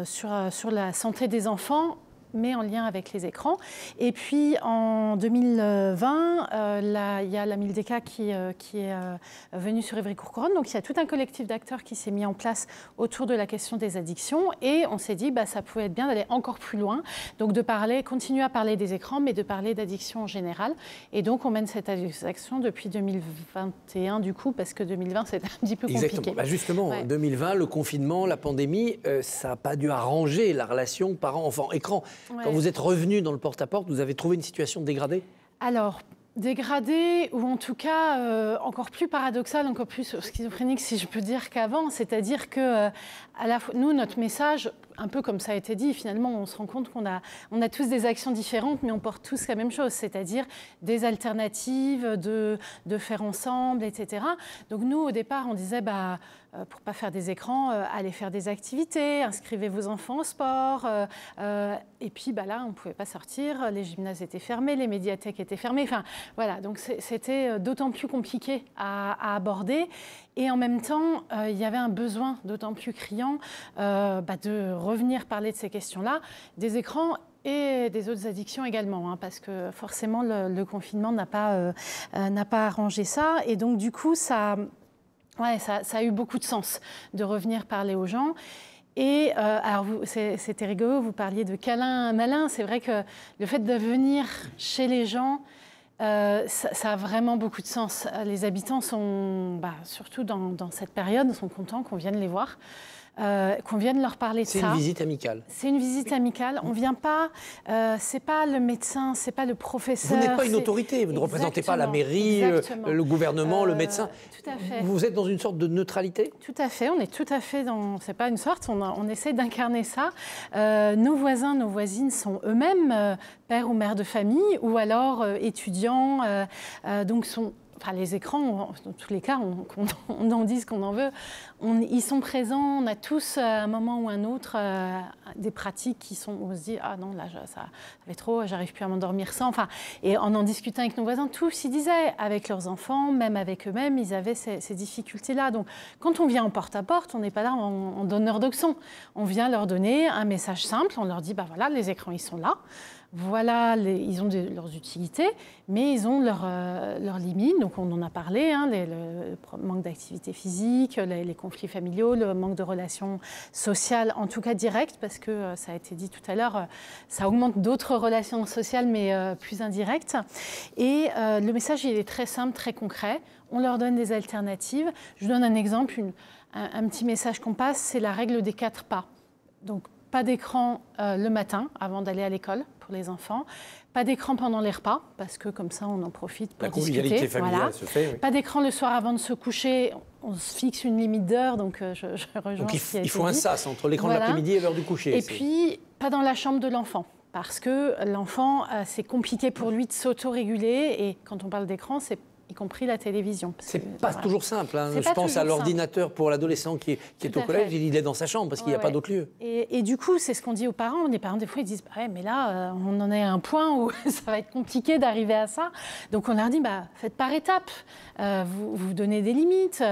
sur la santé des enfants, mais en lien avec les écrans. Et puis en 2020, il y a la Mildeka qui est venue sur Évry-Courcouronnes. Donc il y a tout un collectif d'acteurs qui s'est mis en place autour de la question des addictions. Et on s'est dit, ça pouvait être bien d'aller encore plus loin. Donc de continuer à parler des écrans, mais de parler d'addiction en général. Et donc on mène cette action depuis 2021 du coup, parce que 2020 c'était un petit peu compliqué. Exactement. Justement, 2020, le confinement, la pandémie, ça n'a pas dû arranger la relation parents-enfants-écran. Quand vous êtes revenu dans le porte-à-porte, vous avez trouvé une situation dégradée? Alors, dégradée, ou en tout cas encore plus paradoxale, encore plus schizophrénique, si je peux dire, qu'avant. C'est-à-dire que nous, notre message, un peu comme ça a été dit, finalement, on se rend compte qu'on a tous des actions différentes, mais on porte tous la même chose, c'est-à-dire des alternatives, de faire ensemble, etc. Donc nous, au départ, on disait, pour ne pas faire des écrans, allez faire des activités, inscrivez vos enfants au sport. Et puis là, on ne pouvait pas sortir, les gymnases étaient fermés, les médiathèques étaient fermées. Enfin, voilà, donc c'était d'autant plus compliqué à aborder. Et en même temps, il y avait un besoin d'autant plus criant de revenir parler de ces questions-là, des écrans et des autres addictions également, parce que forcément, le confinement n'a pas arrangé ça. Et donc, du coup, ça a eu beaucoup de sens de revenir parler aux gens. Et alors, c'était rigolo, vous parliez de câlin malin. C'est vrai que le fait de venir chez les gens, ça a vraiment beaucoup de sens. Les habitants sont, surtout dans cette période, sont contents qu'on vienne les voir. Qu'on vienne leur parler de ça. C'est une visite amicale. C'est une visite amicale. On ne vient pas, c'est pas le médecin, c'est pas le professeur. Vous n'êtes pas une autorité, vous ne représentez pas la mairie, le gouvernement, le médecin. Tout à fait. Vous êtes dans une sorte de neutralité? Tout à fait, on est tout à fait dans, c'est pas une sorte, on essaie d'incarner ça. Nos voisins, nos voisines sont eux-mêmes pères ou mères de famille, ou alors étudiants, donc sont... les écrans, dans tous les cas, on en dit ce qu'on en veut. Ils sont présents, on a tous, à un moment ou un autre, des pratiques qui sont... On se dit, ah non, là, ça fait trop, j'arrive plus à m'endormir sans. Et en discutant avec nos voisins, tous, ils disaient, avec leurs enfants, même avec eux-mêmes, ils avaient ces difficultés-là. Donc, quand on vient en porte-à-porte, on n'est pas là en donneur de leçons. On vient leur donner un message simple, on leur dit, voilà, les écrans, ils sont là. Voilà, ils ont leurs utilités, mais ils ont leurs limites. Donc, on en a parlé, le manque d'activité physique, les conflits familiaux, le manque de relations sociales, en tout cas directes, parce que ça a été dit tout à l'heure, ça augmente d'autres relations sociales, mais plus indirectes. Et le message, il est très simple, très concret. On leur donne des alternatives. Je vous donne un exemple, un petit message qu'on passe, c'est la règle des 4 pas. Donc, pas d'écran le matin avant d'aller à l'école pour les enfants, pas d'écran pendant les repas parce que comme ça on en profite pour discuter. La convivialité familiale se fait. Oui. Pas d'écran le soir avant de se coucher, on se fixe une limite d'heure, donc je rejoins. Donc il faut un sas entre l'écran de l'après-midi et l'heure du coucher. Et puis pas dans la chambre de l'enfant. Parce que l'enfant, c'est compliqué pour lui de s'autoréguler et quand on parle d'écran, c'est y compris la télévision. C'est pas toujours simple. Je pense à l'ordinateur pour l'adolescent qui est au collège, il est dans sa chambre parce qu'il n'y a pas d'autre lieu. Et du coup, c'est ce qu'on dit aux parents. Les parents, des fois, ils disent mais là, on en est à un point où ça va être compliqué d'arriver à ça. Donc, on leur dit faites par étapes. Vous donnez des limites.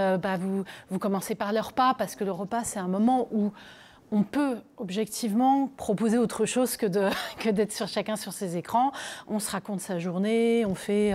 Vous commencez par le repas parce que le repas, c'est un moment où on peut objectivement proposer autre chose que d'être chacun sur ses écrans. On se raconte sa journée, on fait,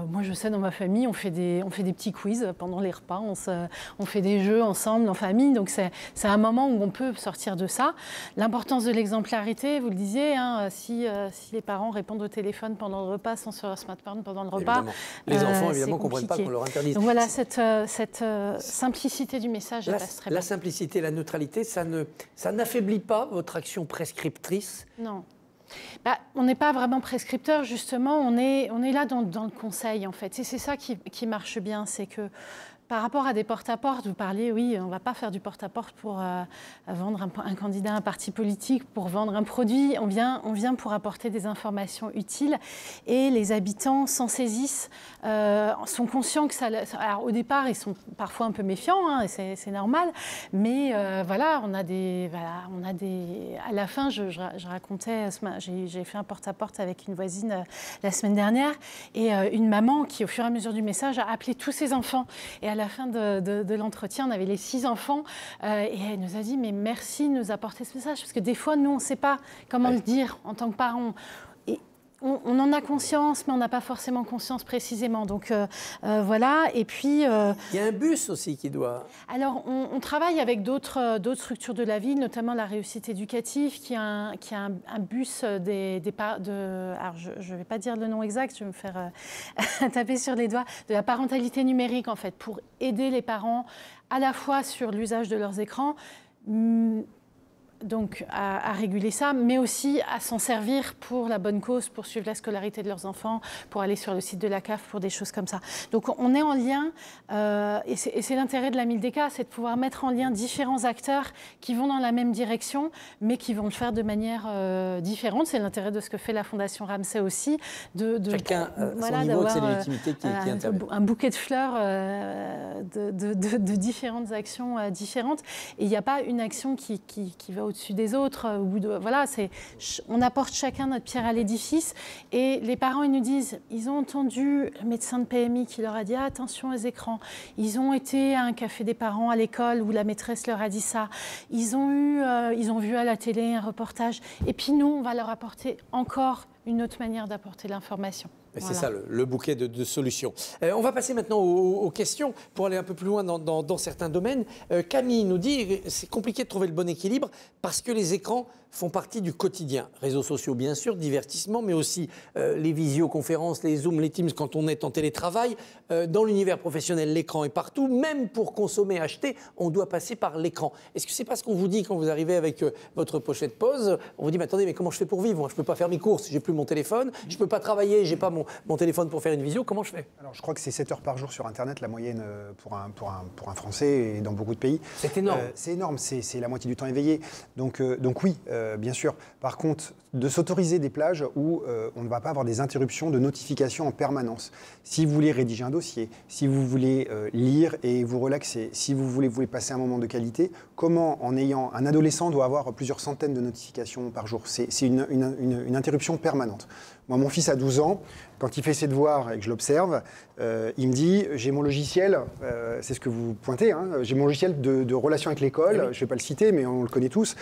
moi je sais dans ma famille, on fait des petits quiz pendant les repas, on fait des jeux ensemble en famille, donc c'est un moment où on peut sortir de ça. L'importance de l'exemplarité, vous le disiez, hein, si les parents répondent au téléphone pendant le repas sans sur leur smartphone pendant le repas, les enfants évidemment ne comprennent pas qu'on leur interdise. Donc voilà, cette simplicité du message, elle passe très bien. La simplicité, la neutralité, ça n'affaiblit pas votre action prescriptrice? Non. On n'est pas vraiment prescripteur, justement, on est là dans le conseil, en fait. Et c'est ça qui marche bien, c'est que par rapport à des porte-à-porte, vous parliez, oui, on ne va pas faire du porte-à-porte pour vendre un candidat à un parti politique, pour vendre un produit. On vient pour apporter des informations utiles et les habitants s'en saisissent, sont conscients que ça... Alors, au départ, ils sont parfois un peu méfiants, hein, et c'est normal, mais voilà, on a des... À la fin, je racontais, j'ai fait un porte-à-porte avec une voisine la semaine dernière, et une maman qui, au fur et à mesure du message, a appelé tous ses enfants. Et à la fin de l'entretien, on avait les 6 enfants et elle nous a dit « mais merci de nous apporter ce message » parce que des fois, nous, on ne sait pas comment le dire en tant que parents. Et on en a conscience, mais on n'a pas forcément conscience précisément. Donc voilà, et puis... Il y a un bus aussi qui doit... Alors, on travaille avec d'autres structures de la ville, notamment la réussite éducative, qui a un bus alors, je ne vais pas dire le nom exact, je vais me faire taper sur les doigts, de la parentalité numérique, en fait, pour aider les parents à la fois sur l'usage de leurs écrans, donc à réguler ça, mais aussi à s'en servir pour la bonne cause, pour suivre la scolarité de leurs enfants, pour aller sur le site de la CAF, pour des choses comme ça. Donc on est en lien, et c'est l'intérêt de la MILDECA, c'est de pouvoir mettre en lien différents acteurs qui vont dans la même direction, mais qui vont le faire de manière différente. C'est l'intérêt de ce que fait la Fondation Ramsay aussi. Chacun son niveau, c'est légitimité qui intervient. Un bouquet de fleurs de différentes actions différentes. Et il n'y a pas une action qui va au-dessus des autres. Voilà, on apporte chacun notre pierre à l'édifice. Et les parents, ils nous disent, ils ont entendu le médecin de PMI qui leur a dit attention aux écrans. Ils ont été à un café des parents à l'école où la maîtresse leur a dit ça. Ils ont vu à la télé un reportage. Et puis nous, on va leur apporter encore une autre manière d'apporter l'information. C'est voilà. Ça le bouquet de solutions. On va passer maintenant aux questions pour aller un peu plus loin dans certains domaines. Camille nous dit c'est compliqué de trouver le bon équilibre parce que les écrans font partie du quotidien. Réseaux sociaux, bien sûr, divertissement, mais aussi les visioconférences, les Zooms, les Teams quand on est en télétravail. Dans l'univers professionnel, l'écran est partout. Même pour consommer, acheter, on doit passer par l'écran. Est-ce que c'est pas ce qu'on vous dit quand vous arrivez avec votre pochette pause? On vous dit, mais attendez, mais comment je fais pour vivre? Je ne peux pas faire mes courses, j'ai plus mon téléphone. Je ne peux pas travailler, j'ai pas mon téléphone pour faire une visio. Comment je fais? Alors, je crois que c'est 7 heures par jour sur Internet, la moyenne pour un Français et dans beaucoup de pays. C'est énorme. C'est énorme, c'est la moitié du temps éveillé. Donc oui, bien sûr. Par contre, de s'autoriser des plages où on ne va pas avoir des interruptions de notification en permanence. Si vous voulez rédiger un dossier, si vous voulez lire et vous relaxer, si vous voulez passer un moment de qualité, comment en ayant un adolescent doit avoir plusieurs centaines de notifications par jour? C'est une interruption permanente. Moi, mon fils a 12 ans, quand il fait ses devoirs et que je l'observe, il me dit « j'ai mon logiciel, c'est ce que vous pointez, hein, j'ai mon logiciel de relation avec l'école, oui. Je ne vais pas le citer, mais on le connaît tous,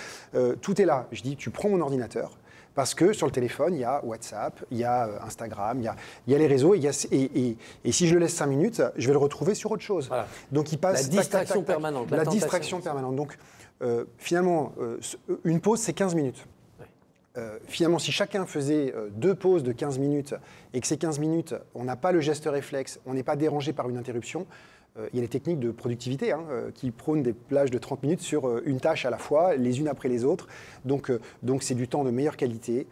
tout est là. » Je dis « tu prends mon ordinateur ». Parce que sur le téléphone, il y a WhatsApp, il y a Instagram, il y a les réseaux, et si je le laisse 5 minutes, je vais le retrouver sur autre chose. Voilà. Donc il passe... La distraction permanente. La distraction permanente. Donc finalement, une pause, c'est 15 minutes. Finalement, si chacun faisait 2 pauses de 15 minutes et que ces 15 minutes, on n'a pas le geste réflexe, on n'est pas dérangé par une interruption, il y a les techniques de productivité qui prônent des plages de 30 minutes sur une tâche à la fois, les unes après les autres. Donc c'est du temps de meilleure qualité,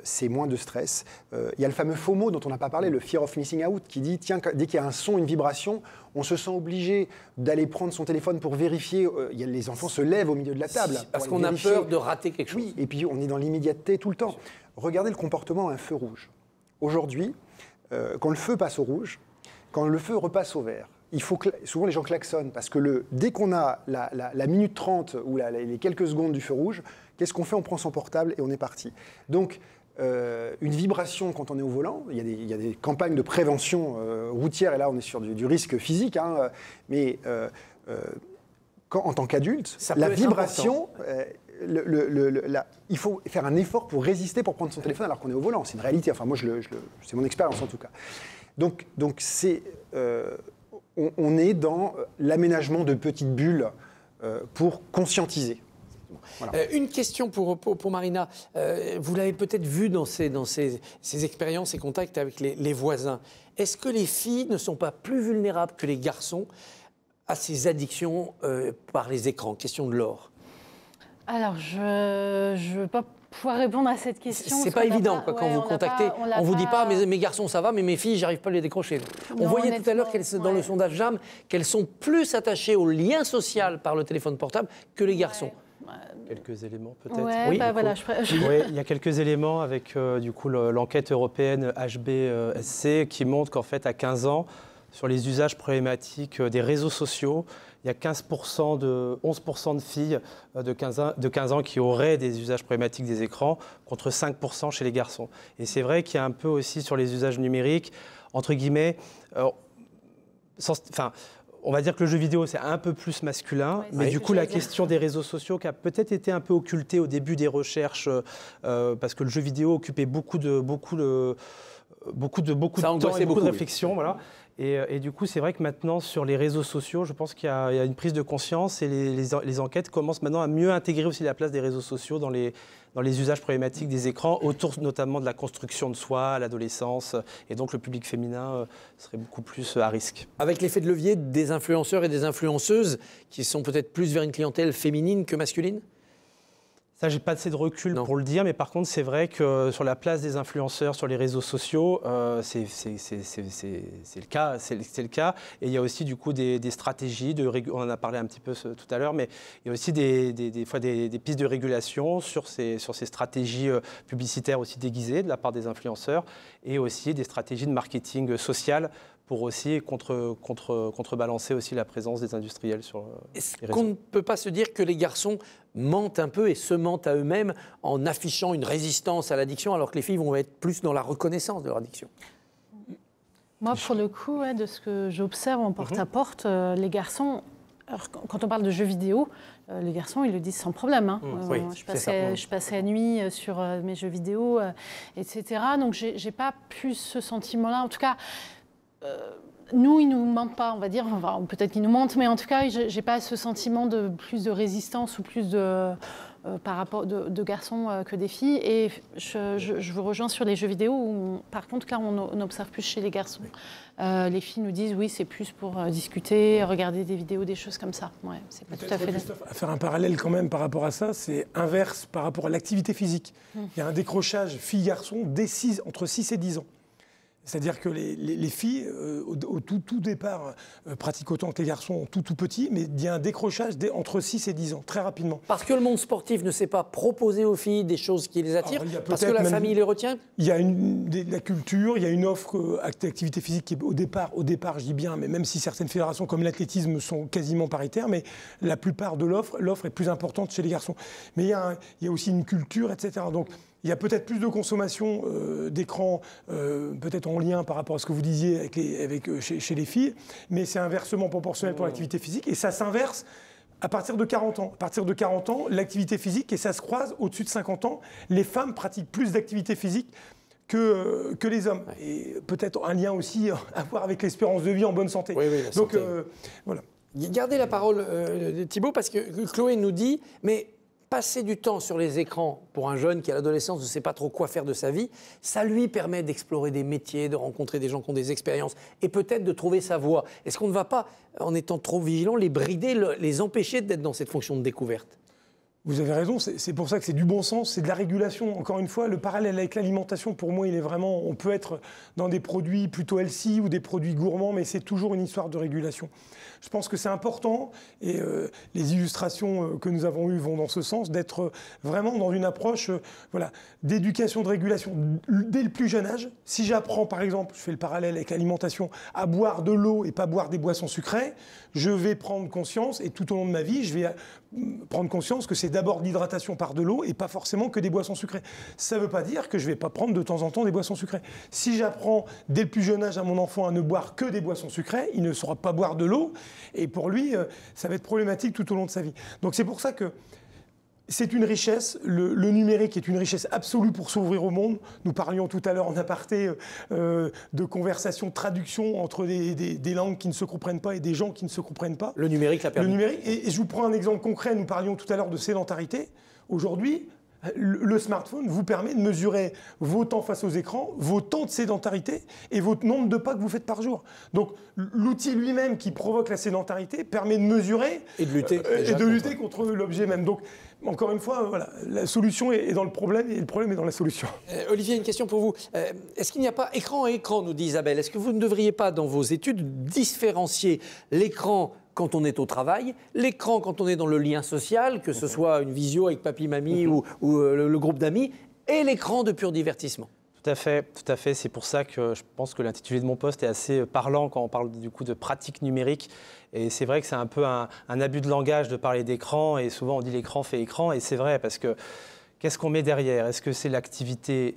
c'est moins de stress. Il y a le fameux FOMO dont on n'a pas parlé, le Fear of Missing Out, qui dit, tiens, dès qu'il y a un son, une vibration, on se sent obligé d'aller prendre son téléphone pour vérifier. Les enfants se lèvent au milieu de la table. Parce qu'on a peur de rater quelque chose. Oui, et puis on est dans l'immédiateté tout le temps. Regardez le comportement à un feu rouge. Aujourd'hui, quand le feu passe au rouge, quand le feu repasse au vert, souvent les gens klaxonnent parce que dès qu'on a la minute 30 ou les quelques secondes du feu rouge, qu'est-ce qu'on fait? On prend son portable et on est parti. Donc, une vibration quand on est au volant, il y a des campagnes de prévention routière, et là on est sur du risque physique, mais en tant qu'adulte, Ça peut la être vibration, il faut faire un effort pour résister, pour prendre son téléphone alors qu'on est au volant. C'est une réalité. Enfin, moi, c'est mon expérience en tout cas. Donc on est dans l'aménagement de petites bulles pour conscientiser. Voilà. Une question pour Marina. Vous l'avez peut-être vu dans ces expériences et contacts avec les voisins. Est-ce que les filles ne sont pas plus vulnérables que les garçons à ces addictions par les écrans? Question de Laure. Alors, je ne veux pas pouvoir répondre à cette question. C'est pas évident quand vous contactez. On vous dit pas, mes garçons ça va, mais mes filles, j'arrive pas à les décrocher. On voyait tout à l'heure dans le sondage JAM qu'elles sont plus attachées au lien social par le téléphone portable que les garçons. Quelques éléments peut-être. Ouais, oui, voilà, oui, il y a quelques éléments avec du coup l'enquête européenne HBSC qui montre qu'en fait à 15 ans, sur les usages problématiques des réseaux sociaux, il y a 11% de filles de 15 ans qui auraient des usages problématiques des écrans, contre 5% chez les garçons. Et c'est vrai qu'il y a un peu aussi sur les usages numériques, entre guillemets, on va dire que le jeu vidéo, c'est un peu plus masculin, mais du coup, la question des réseaux sociaux qui a peut-être été un peu occultée au début des recherches, parce que le jeu vidéo occupait beaucoup de temps et beaucoup de réflexion. Voilà. Et du coup, c'est vrai que maintenant, sur les réseaux sociaux, je pense qu'il y a une prise de conscience et les enquêtes commencent maintenant à mieux intégrer aussi la place des réseaux sociaux dans les usages problématiques des écrans, autour notamment de la construction de soi à l'adolescence. Et donc, le public féminin serait beaucoup plus à risque. Avec l'effet de levier des influenceurs et des influenceuses qui sont peut-être plus vers une clientèle féminine que masculine ? Ça, j'ai pas assez de recul pour le dire, mais par contre, c'est vrai que sur la place des influenceurs sur les réseaux sociaux, c'est le cas. Et il y a aussi du coup des stratégies, on en a parlé un petit peu tout à l'heure, mais il y a aussi des fois des pistes de régulation sur ces stratégies publicitaires aussi déguisées de la part des influenceurs, et aussi des stratégies de marketing social pour aussi contrebalancer aussi la présence des industriels sur les réseaux. Est-ce qu'on ne peut pas se dire que les garçons mentent un peu et se mentent à eux-mêmes en affichant une résistance à l'addiction, alors que les filles vont être plus dans la reconnaissance de leur addiction? Moi, pour le coup, de ce que j'observe en porte-à-porte, les garçons, alors, quand on parle de jeux vidéo, les garçons, ils le disent sans problème. Hein. Oui, je passais la nuit sur mes jeux vidéo, etc. Donc, j'ai pas plus ce sentiment-là. En tout cas, nous, ils ne nous mentent pas, on va dire. Enfin, peut-être qu'ils nous mentent, mais en tout cas, je n'ai pas ce sentiment de plus de résistance ou plus par rapport de garçons que des filles. Et je vous rejoins sur les jeux vidéo où, par contre, là, on observe plus chez les garçons. Les filles nous disent, oui, c'est plus pour discuter, regarder des vidéos, des choses comme ça. Ouais, c'est pas tout à fait... À faire un parallèle quand même par rapport à ça, c'est inverse par rapport à l'activité physique. Il y a un décrochage filles-garçons entre 6 et 10 ans. C'est-à-dire que les filles, au tout départ, pratiquent autant que les garçons, tout petits, mais il y a un décrochage entre 6 et 10 ans, très rapidement. Parce que le monde sportif ne sait pas proposer aux filles des choses qui les attirent, parce que la famille les retient. Il y a la culture, il y a une offre d'activité physique qui est au départ, je dis bien, mais même si certaines fédérations comme l'athlétisme sont quasiment paritaires, mais la plupart de l'offre est plus importante chez les garçons. Mais il y a aussi une culture, etc. Donc, il y a peut-être plus de consommation d'écran, peut-être en lien par rapport à ce que vous disiez chez les filles, mais c'est inversement proportionnel pour l'activité physique, et ça s'inverse à partir de 40 ans. À partir de 40 ans, l'activité physique, et ça se croise au-dessus de 50 ans, les femmes pratiquent plus d'activité physique que les hommes. Ouais. Et peut-être un lien aussi à voir avec l'espérance de vie en bonne santé. Oui, la santé. Donc, voilà. Gardez la parole, Thibaut, parce que Chloé nous dit, mais... passer du temps sur les écrans pour un jeune qui, à l'adolescence, ne sait pas trop quoi faire de sa vie, ça lui permet d'explorer des métiers, de rencontrer des gens qui ont des expériences et peut-être de trouver sa voie. Est-ce qu'on ne va pas, en étant trop vigilant, les brider, les empêcher d'être dans cette fonction de découverte ? Vous avez raison, c'est pour ça que c'est du bon sens, c'est de la régulation. Encore une fois, le parallèle avec l'alimentation, pour moi, il est vraiment... On peut être dans des produits plutôt healthy ou des produits gourmands, mais c'est toujours une histoire de régulation. Je pense que c'est important, et les illustrations que nous avons eues vont dans ce sens, d'être vraiment dans une approche d'éducation, de régulation dès le plus jeune âge. Si j'apprends, par exemple, je fais le parallèle avec l'alimentation, à boire de l'eau et pas boire des boissons sucrées, je vais prendre conscience, et tout au long de ma vie, je vais prendre conscience que c'est d'abord de l'hydratation par de l'eau et pas forcément que des boissons sucrées. Ça ne veut pas dire que je ne vais pas prendre de temps en temps des boissons sucrées. Si j'apprends dès le plus jeune âge à mon enfant à ne boire que des boissons sucrées, il ne saura pas boire de l'eau et pour lui, ça va être problématique tout au long de sa vie. Donc c'est pour ça que c'est une richesse, le numérique est une richesse absolue pour s'ouvrir au monde. Nous parlions tout à l'heure en aparté de conversation, de traduction entre des langues qui ne se comprennent pas et des gens qui ne se comprennent pas. Le numérique l'a permis. Le numérique, et je vous prends un exemple concret, nous parlions tout à l'heure de sédentarité. Aujourd'hui, le smartphone vous permet de mesurer vos temps face aux écrans, vos temps de sédentarité et votre nombre de pas que vous faites par jour. Donc l'outil lui-même qui provoque la sédentarité permet de mesurer et de lutter, contre l'objet même. Donc encore une fois, voilà, la solution est dans le problème et le problème est dans la solution. Olivier, une question pour vous. Est-ce qu'il n'y a pas écran et écran, nous dit Isabelle? Est-ce que vous ne devriez pas, dans vos études, différencier l'écran quand on est au travail, l'écran quand on est dans le lien social, que ce soit une visio avec papy, mamie ou le groupe d'amis, et l'écran de pur divertissement? Tout à fait. C'est pour ça que je pense que l'intitulé de mon poste est assez parlant quand on parle du coup de pratique numérique. Et c'est vrai que c'est un peu un abus de langage de parler d'écran. Et souvent on dit l'écran fait écran. Et c'est vrai parce que qu'est-ce qu'on met derrière? Est-ce que c'est l'activité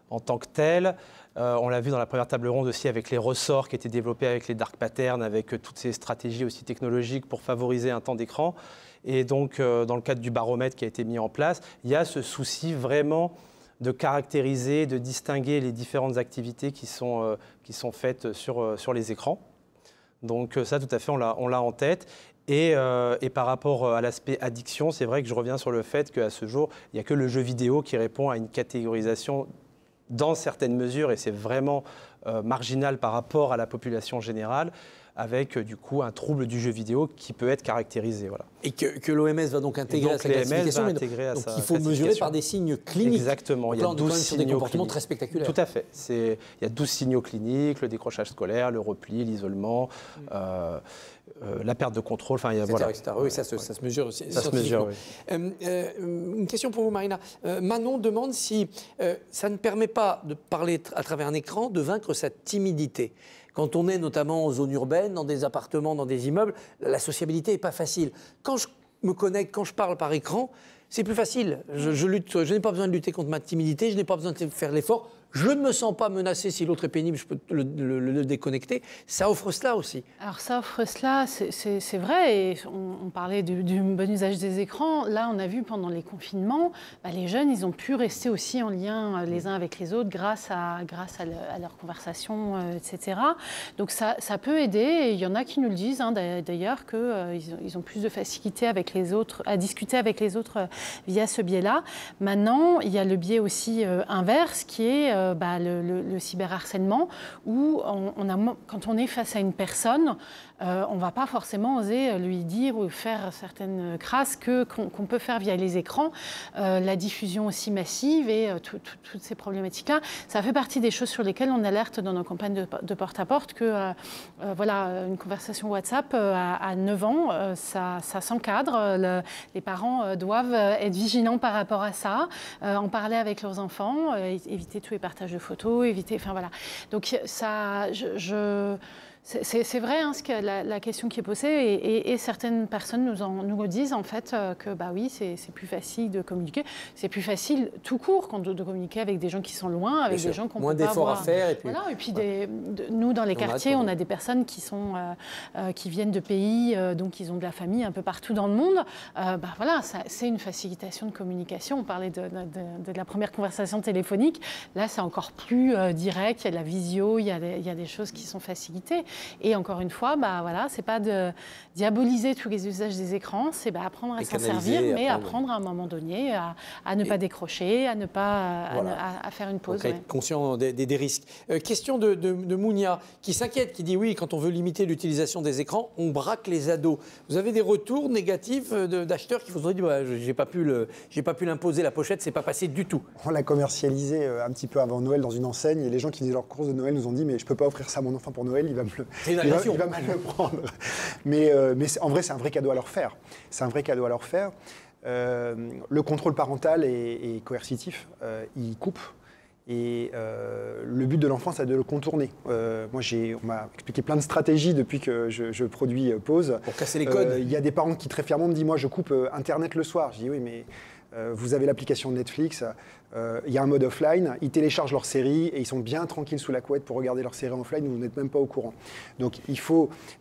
en tant que telle? On l'a vu dans la première table ronde aussi avec les ressorts qui étaient développés avec les dark patterns, avec toutes ces stratégies aussi technologiques pour favoriser un temps d'écran. Et donc dans le cadre du baromètre qui a été mis en place, il y a ce souci vraiment de caractériser, de distinguer les différentes activités qui sont faites sur les écrans. Donc ça, tout à fait, on l'a en tête. Et par rapport à l'aspect addiction, c'est vrai que je reviens sur le fait qu'à ce jour, il n'y a que le jeu vidéo qui répond à une catégorisation dans certaines mesures, et c'est vraiment marginal par rapport à la population générale, avec du coup un trouble du jeu vidéo qui peut être caractérisé. Voilà. Et que l'OMS va donc intégrer à sa classification. Donc il faut mesurer par des signes cliniques. Exactement. Il y a 12 signaux des comportements très spectaculaires. Tout à fait. Il y a 12 signaux cliniques, le décrochage scolaire, le repli, l'isolement, la perte de contrôle, enfin, voilà. Etc. Oui, ça se mesure aussi. Ça se mesure, oui. Une question pour vous, Marina. Manon demande si ça ne permet pas de parler à travers un écran, de vaincre sa timidité. Quand on est notamment en zone urbaine, dans des appartements, dans des immeubles, la sociabilité n'est pas facile. Quand je me connecte, quand je parle par écran, c'est plus facile. Je n'ai pas besoin de lutter contre ma timidité, je n'ai pas besoin de faire l'effort. Je ne me sens pas menacé. Si l'autre est pénible, je peux le déconnecter. Ça offre cela aussi. Alors ça offre cela, c'est vrai. Et on parlait du bon usage des écrans. Là, on a vu pendant les confinements, les jeunes, ils ont pu rester aussi en lien les uns avec les autres grâce à leur conversation, etc. Donc ça peut aider. Et il y en a qui nous le disent d'ailleurs qu'ils ont plus de facilité avec les autres, à discuter avec les autres via ce biais-là. Maintenant, il y a le biais aussi inverse qui est le cyberharcèlement, où quand on est face à une personne, on ne va pas forcément oser lui dire ou faire certaines crasses qu'on peut faire via les écrans. La diffusion aussi massive et toutes ces problématiques-là, ça fait partie des choses sur lesquelles on alerte dans nos campagnes de porte-à-porte que une conversation WhatsApp à 9 ans, ça s'encadre. Les parents doivent être vigilants par rapport à ça, en parler avec leurs enfants, éviter tous les partages de photos, enfin voilà. Donc ça, c'est vrai la question qui est posée et certaines personnes nous disent en fait que oui, c'est plus facile de communiquer. C'est plus facile tout court de communiquer avec des gens qui sont loin, avec des gens qu'on peut pas voir. Moins d'efforts à faire. Et puis nous, dans les quartiers, on a des personnes qui viennent de pays, donc ils ont de la famille un peu partout dans le monde. C'est une facilitation de communication. On parlait de la première conversation téléphonique. Là, c'est encore plus direct. Il y a de la visio, il y a des choses qui sont facilitées. Et encore une fois, c'est pas de diaboliser tous les usages des écrans, c'est apprendre à s'en servir, mais apprendre à un moment donné à ne pas décrocher, à ne pas à faire une pause. Être conscient des risques. Question de Mounia qui s'inquiète, qui dit oui, quand on veut limiter l'utilisation des écrans, on braque les ados. Vous avez des retours négatifs d'acheteurs qui vous ont dit j'ai pas pu l'imposer, la pochette, c'est pas passé du tout. On l'a commercialisé un petit peu avant Noël dans une enseigne et les gens qui faisaient leurs courses de Noël nous ont dit mais je peux pas offrir ça à mon enfant pour Noël, il va mal le prendre. Mais en vrai, c'est un vrai cadeau à leur faire. Le contrôle parental est coercitif. Il coupe. Et le but de l'enfant, c'est de le contourner. Moi, on m'a expliqué plein de stratégies depuis que je produis Pause. Pour casser les codes. Il y a des parents qui très fièrement me disent, moi, je coupe Internet le soir. Je dis, oui, mais vous avez l'application Netflix, il y a un mode offline, ils téléchargent leur série et ils sont bien tranquilles sous la couette pour regarder leur série offline, vous n'êtes même pas au courant. Donc il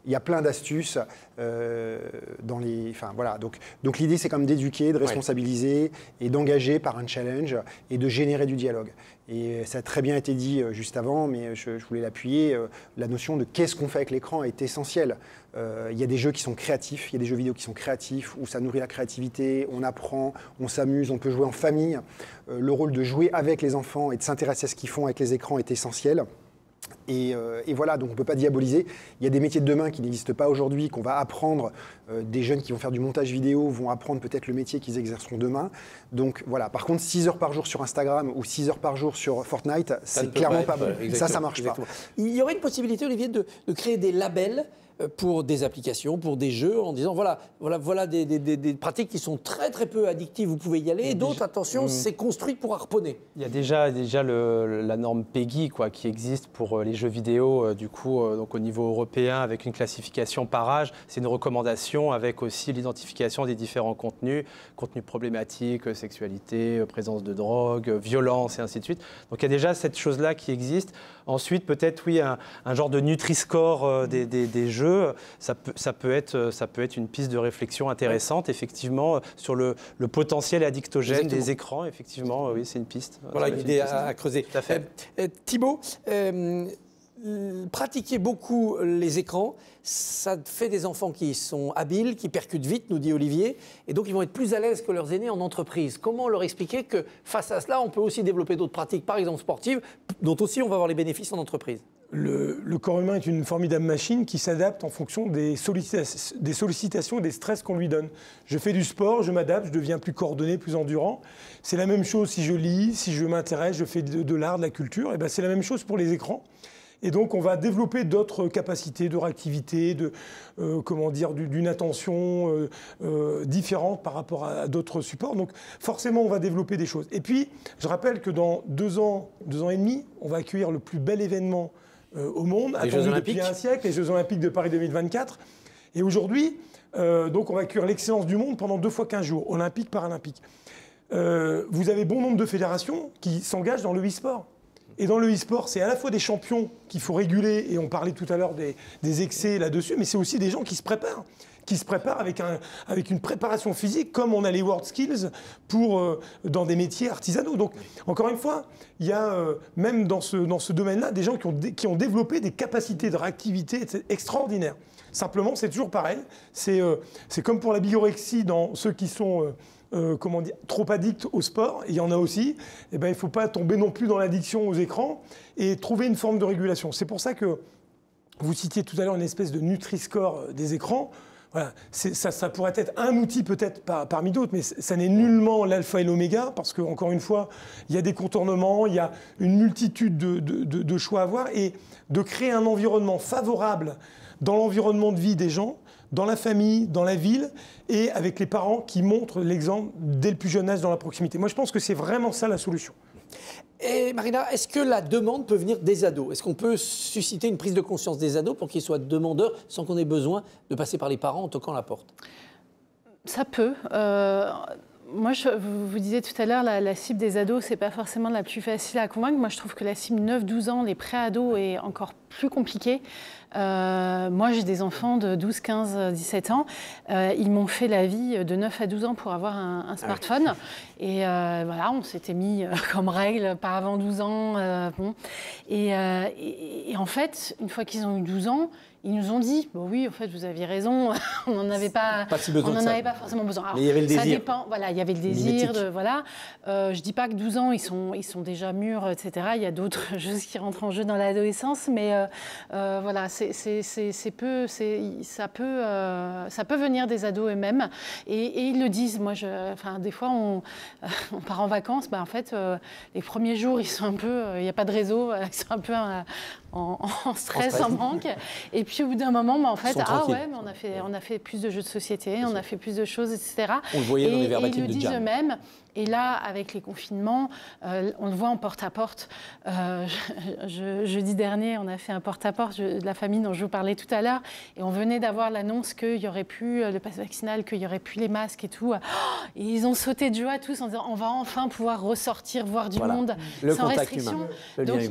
y a plein d'astuces voilà. Donc l'idée, c'est quand même d'éduquer, de responsabiliser et d'engager par un challenge et de générer du dialogue. Et ça a très bien été dit juste avant, mais je voulais l'appuyer, la notion de qu'est-ce qu'on fait avec l'écran est essentielle. Il y a des jeux qui sont créatifs, il y a des jeux vidéo qui sont créatifs, où ça nourrit la créativité, on apprend, on s'amuse, on peut jouer en famille. Le rôle de jouer avec les enfants et de s'intéresser à ce qu'ils font avec les écrans est essentiel. Et voilà, donc on ne peut pas diaboliser. Il y a des métiers de demain qui n'existent pas aujourd'hui, qu'on va apprendre. Des jeunes qui vont faire du montage vidéo vont apprendre peut-être le métier qu'ils exerceront demain. Donc voilà, par contre, 6 heures par jour sur Instagram ou 6 heures par jour sur Fortnite, c'est clairement pas bon. Ça ne marche pas. Il y aurait une possibilité, Olivier, de créer des labels pour des applications, pour des jeux, en disant voilà des pratiques qui sont très très peu addictives, vous pouvez y aller, et d'autres, attention, c'est construit pour harponner. Il y a déjà la norme PEGI qui existe pour les jeux vidéo, donc au niveau européen, avec une classification par âge. C'est une recommandation avec aussi l'identification des différents contenus problématiques, sexualité, présence de drogue, violence et ainsi de suite. Donc il y a déjà cette chose-là qui existe. Ensuite, peut-être, oui, un genre de Nutri-Score des jeux. Ça peut être une piste de réflexion intéressante, effectivement, sur le potentiel addictogène des écrans. Effectivement, oui, c'est une piste. Voilà une idée à creuser. Tout à fait. Thibaut, pratiquer beaucoup les écrans, ça fait des enfants qui sont habiles, qui percutent vite, nous dit Olivier, et donc ils vont être plus à l'aise que leurs aînés en entreprise. Comment leur expliquer que face à cela, on peut aussi développer d'autres pratiques, par exemple sportives, dont aussi on va avoir les bénéfices en entreprise? Le corps humain est une formidable machine qui s'adapte en fonction des sollicitations et des stress qu'on lui donne. Je fais du sport, je m'adapte, je deviens plus coordonné, plus endurant. C'est la même chose si je lis, si je m'intéresse, je fais de l'art, de la culture. Et c'est la même chose pour les écrans. Et donc, on va développer d'autres capacités de réactivité, d'une attention différente par rapport à d'autres supports. Donc, forcément, on va développer des choses. Et puis, je rappelle que dans 2 ans et demi, on va accueillir le plus bel événement au monde, attendu depuis un siècle, les Jeux Olympiques de Paris 2024. Et aujourd'hui, donc, on va accueillir l'excellence du monde pendant 2 fois 15 jours, olympique, paralympique. Vous avez bon nombre de fédérations qui s'engagent dans le e-sport. Et dans le e-sport, c'est à la fois des champions qu'il faut réguler, et on parlait tout à l'heure des excès là-dessus, mais c'est aussi des gens qui se préparent avec une préparation physique, comme on a les World Skills dans des métiers artisanaux. Donc, encore une fois, il y a même dans ce domaine-là des gens qui ont développé des capacités de réactivité extraordinaires. Simplement, c'est toujours pareil. C'est comme pour la bigorexie dans ceux qui sont trop addicts au sport, il y en a aussi. Il ne faut pas tomber non plus dans l'addiction aux écrans et trouver une forme de régulation. C'est pour ça que vous citiez tout à l'heure une espèce de Nutri-Score des écrans. Voilà. Ça pourrait être un outil peut-être parmi d'autres, mais ça n'est nullement l'alpha et l'oméga, parce qu'encore une fois, il y a des contournements, il y a une multitude de choix à avoir, et de créer un environnement favorable dans l'environnement de vie des gens, dans la famille, dans la ville, et avec les parents qui montrent l'exemple dès le plus jeune âge dans la proximité. Moi, je pense que c'est vraiment ça la solution. Et Marina, est-ce que la demande peut venir des ados? Est-ce qu'on peut susciter une prise de conscience des ados pour qu'ils soient demandeurs sans qu'on ait besoin de passer par les parents en toquant la porte? Ça peut. Moi, vous disiez tout à l'heure, la cible des ados, c'est pas forcément la plus facile à convaincre. Moi, je trouve que la cible 9-12 ans, les pré-ados, est encore plus compliquée. Moi, j'ai des enfants de 12, 15, 17 ans. Ils m'ont fait la vie de 9 à 12 ans pour avoir un smartphone. Et voilà, on s'était mis comme règle, pas avant 12 ans. Bon. Et en fait, une fois qu'ils ont eu 12 ans, ils nous ont dit, bon, oui, en fait, vous aviez raison, on n'en avait pas forcément besoin. Alors, mais il y avait le désir. Ça dépend, voilà, il y avait le désir. Voilà. Je ne dis pas que 12 ans, ils sont déjà mûrs, etc. Il y a d'autres choses qui rentrent en jeu dans l'adolescence, mais voilà, ça peut venir des ados eux-mêmes. Et ils le disent. Moi, des fois, on part en vacances, en fait, les premiers jours, ils sont un peu, il n'y a pas de réseau, ils sont un peu en stress, en manque. Et puis au bout d'un moment, en fait, mais on a fait plus de jeux de société, on a fait plus de choses, etc. On le voyait dans les verbatims ils le de disent Jam. eux-mêmes. Et là, avec les confinements, on le voit en porte-à-porte. Jeudi dernier, on a fait un porte-à-porte de la famille dont je vous parlais tout à l'heure. Et on venait d'avoir l'annonce qu'il y aurait plus le pass vaccinal, qu'il y aurait plus les masques et tout. Et ils ont sauté de joie tous en disant on va enfin pouvoir ressortir, voir du monde sans restriction. Donc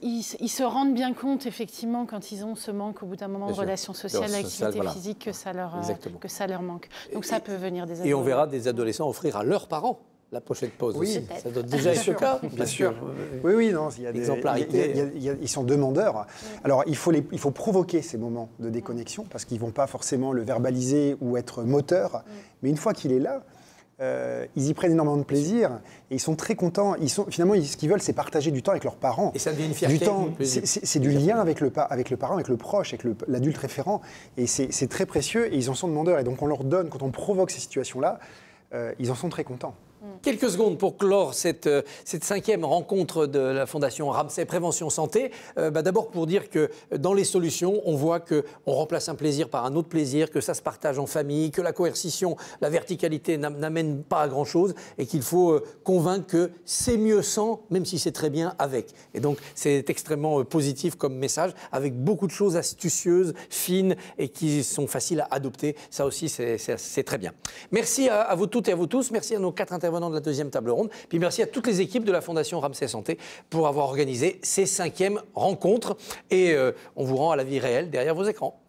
ils se rendent bien compte, effectivement, quand ils ont ce manque au bout d'un moment de relations sociales, d'activité physique, que ça leur manque. Donc ça peut venir des adolescents. Et on verra des adolescents offrir à leurs parents la prochaine pause. Oui, ça doit déjà être le cas, bien sûr. Oui, non, il y a Exemplarité. ils sont demandeurs. Alors, il faut provoquer ces moments de déconnexion parce qu'ils ne vont pas forcément le verbaliser ou être moteurs. Mais une fois qu'il est là, ils y prennent énormément de plaisir et ils sont très contents. Finalement, ce qu'ils veulent, c'est partager du temps avec leurs parents. Et ça devient une fierté. Du temps, c'est du lien avec le parent, avec le proche, avec l'adulte référent. Et c'est très précieux et ils en sont demandeurs. Et donc, on leur donne, quand on provoque ces situations-là, ils en sont très contents. Quelques secondes pour clore cette 5e rencontre de la Fondation Ramsay Prévention Santé. D'abord pour dire que dans les solutions, on voit qu'on remplace un plaisir par un autre plaisir, que ça se partage en famille, que la coercition, la verticalité n'amène pas à grand-chose et qu'il faut convaincre que c'est mieux sans, même si c'est très bien avec. Et donc c'est extrêmement positif comme message, avec beaucoup de choses astucieuses, fines et qui sont faciles à adopter. Ça aussi, c'est très bien. Merci à vous toutes et à vous tous. Merci à nos 4 intervenants de la 2e table ronde. Puis merci à toutes les équipes de la Fondation Ramsay Santé pour avoir organisé ces 5e rencontres. Et on vous rend à la vie réelle derrière vos écrans.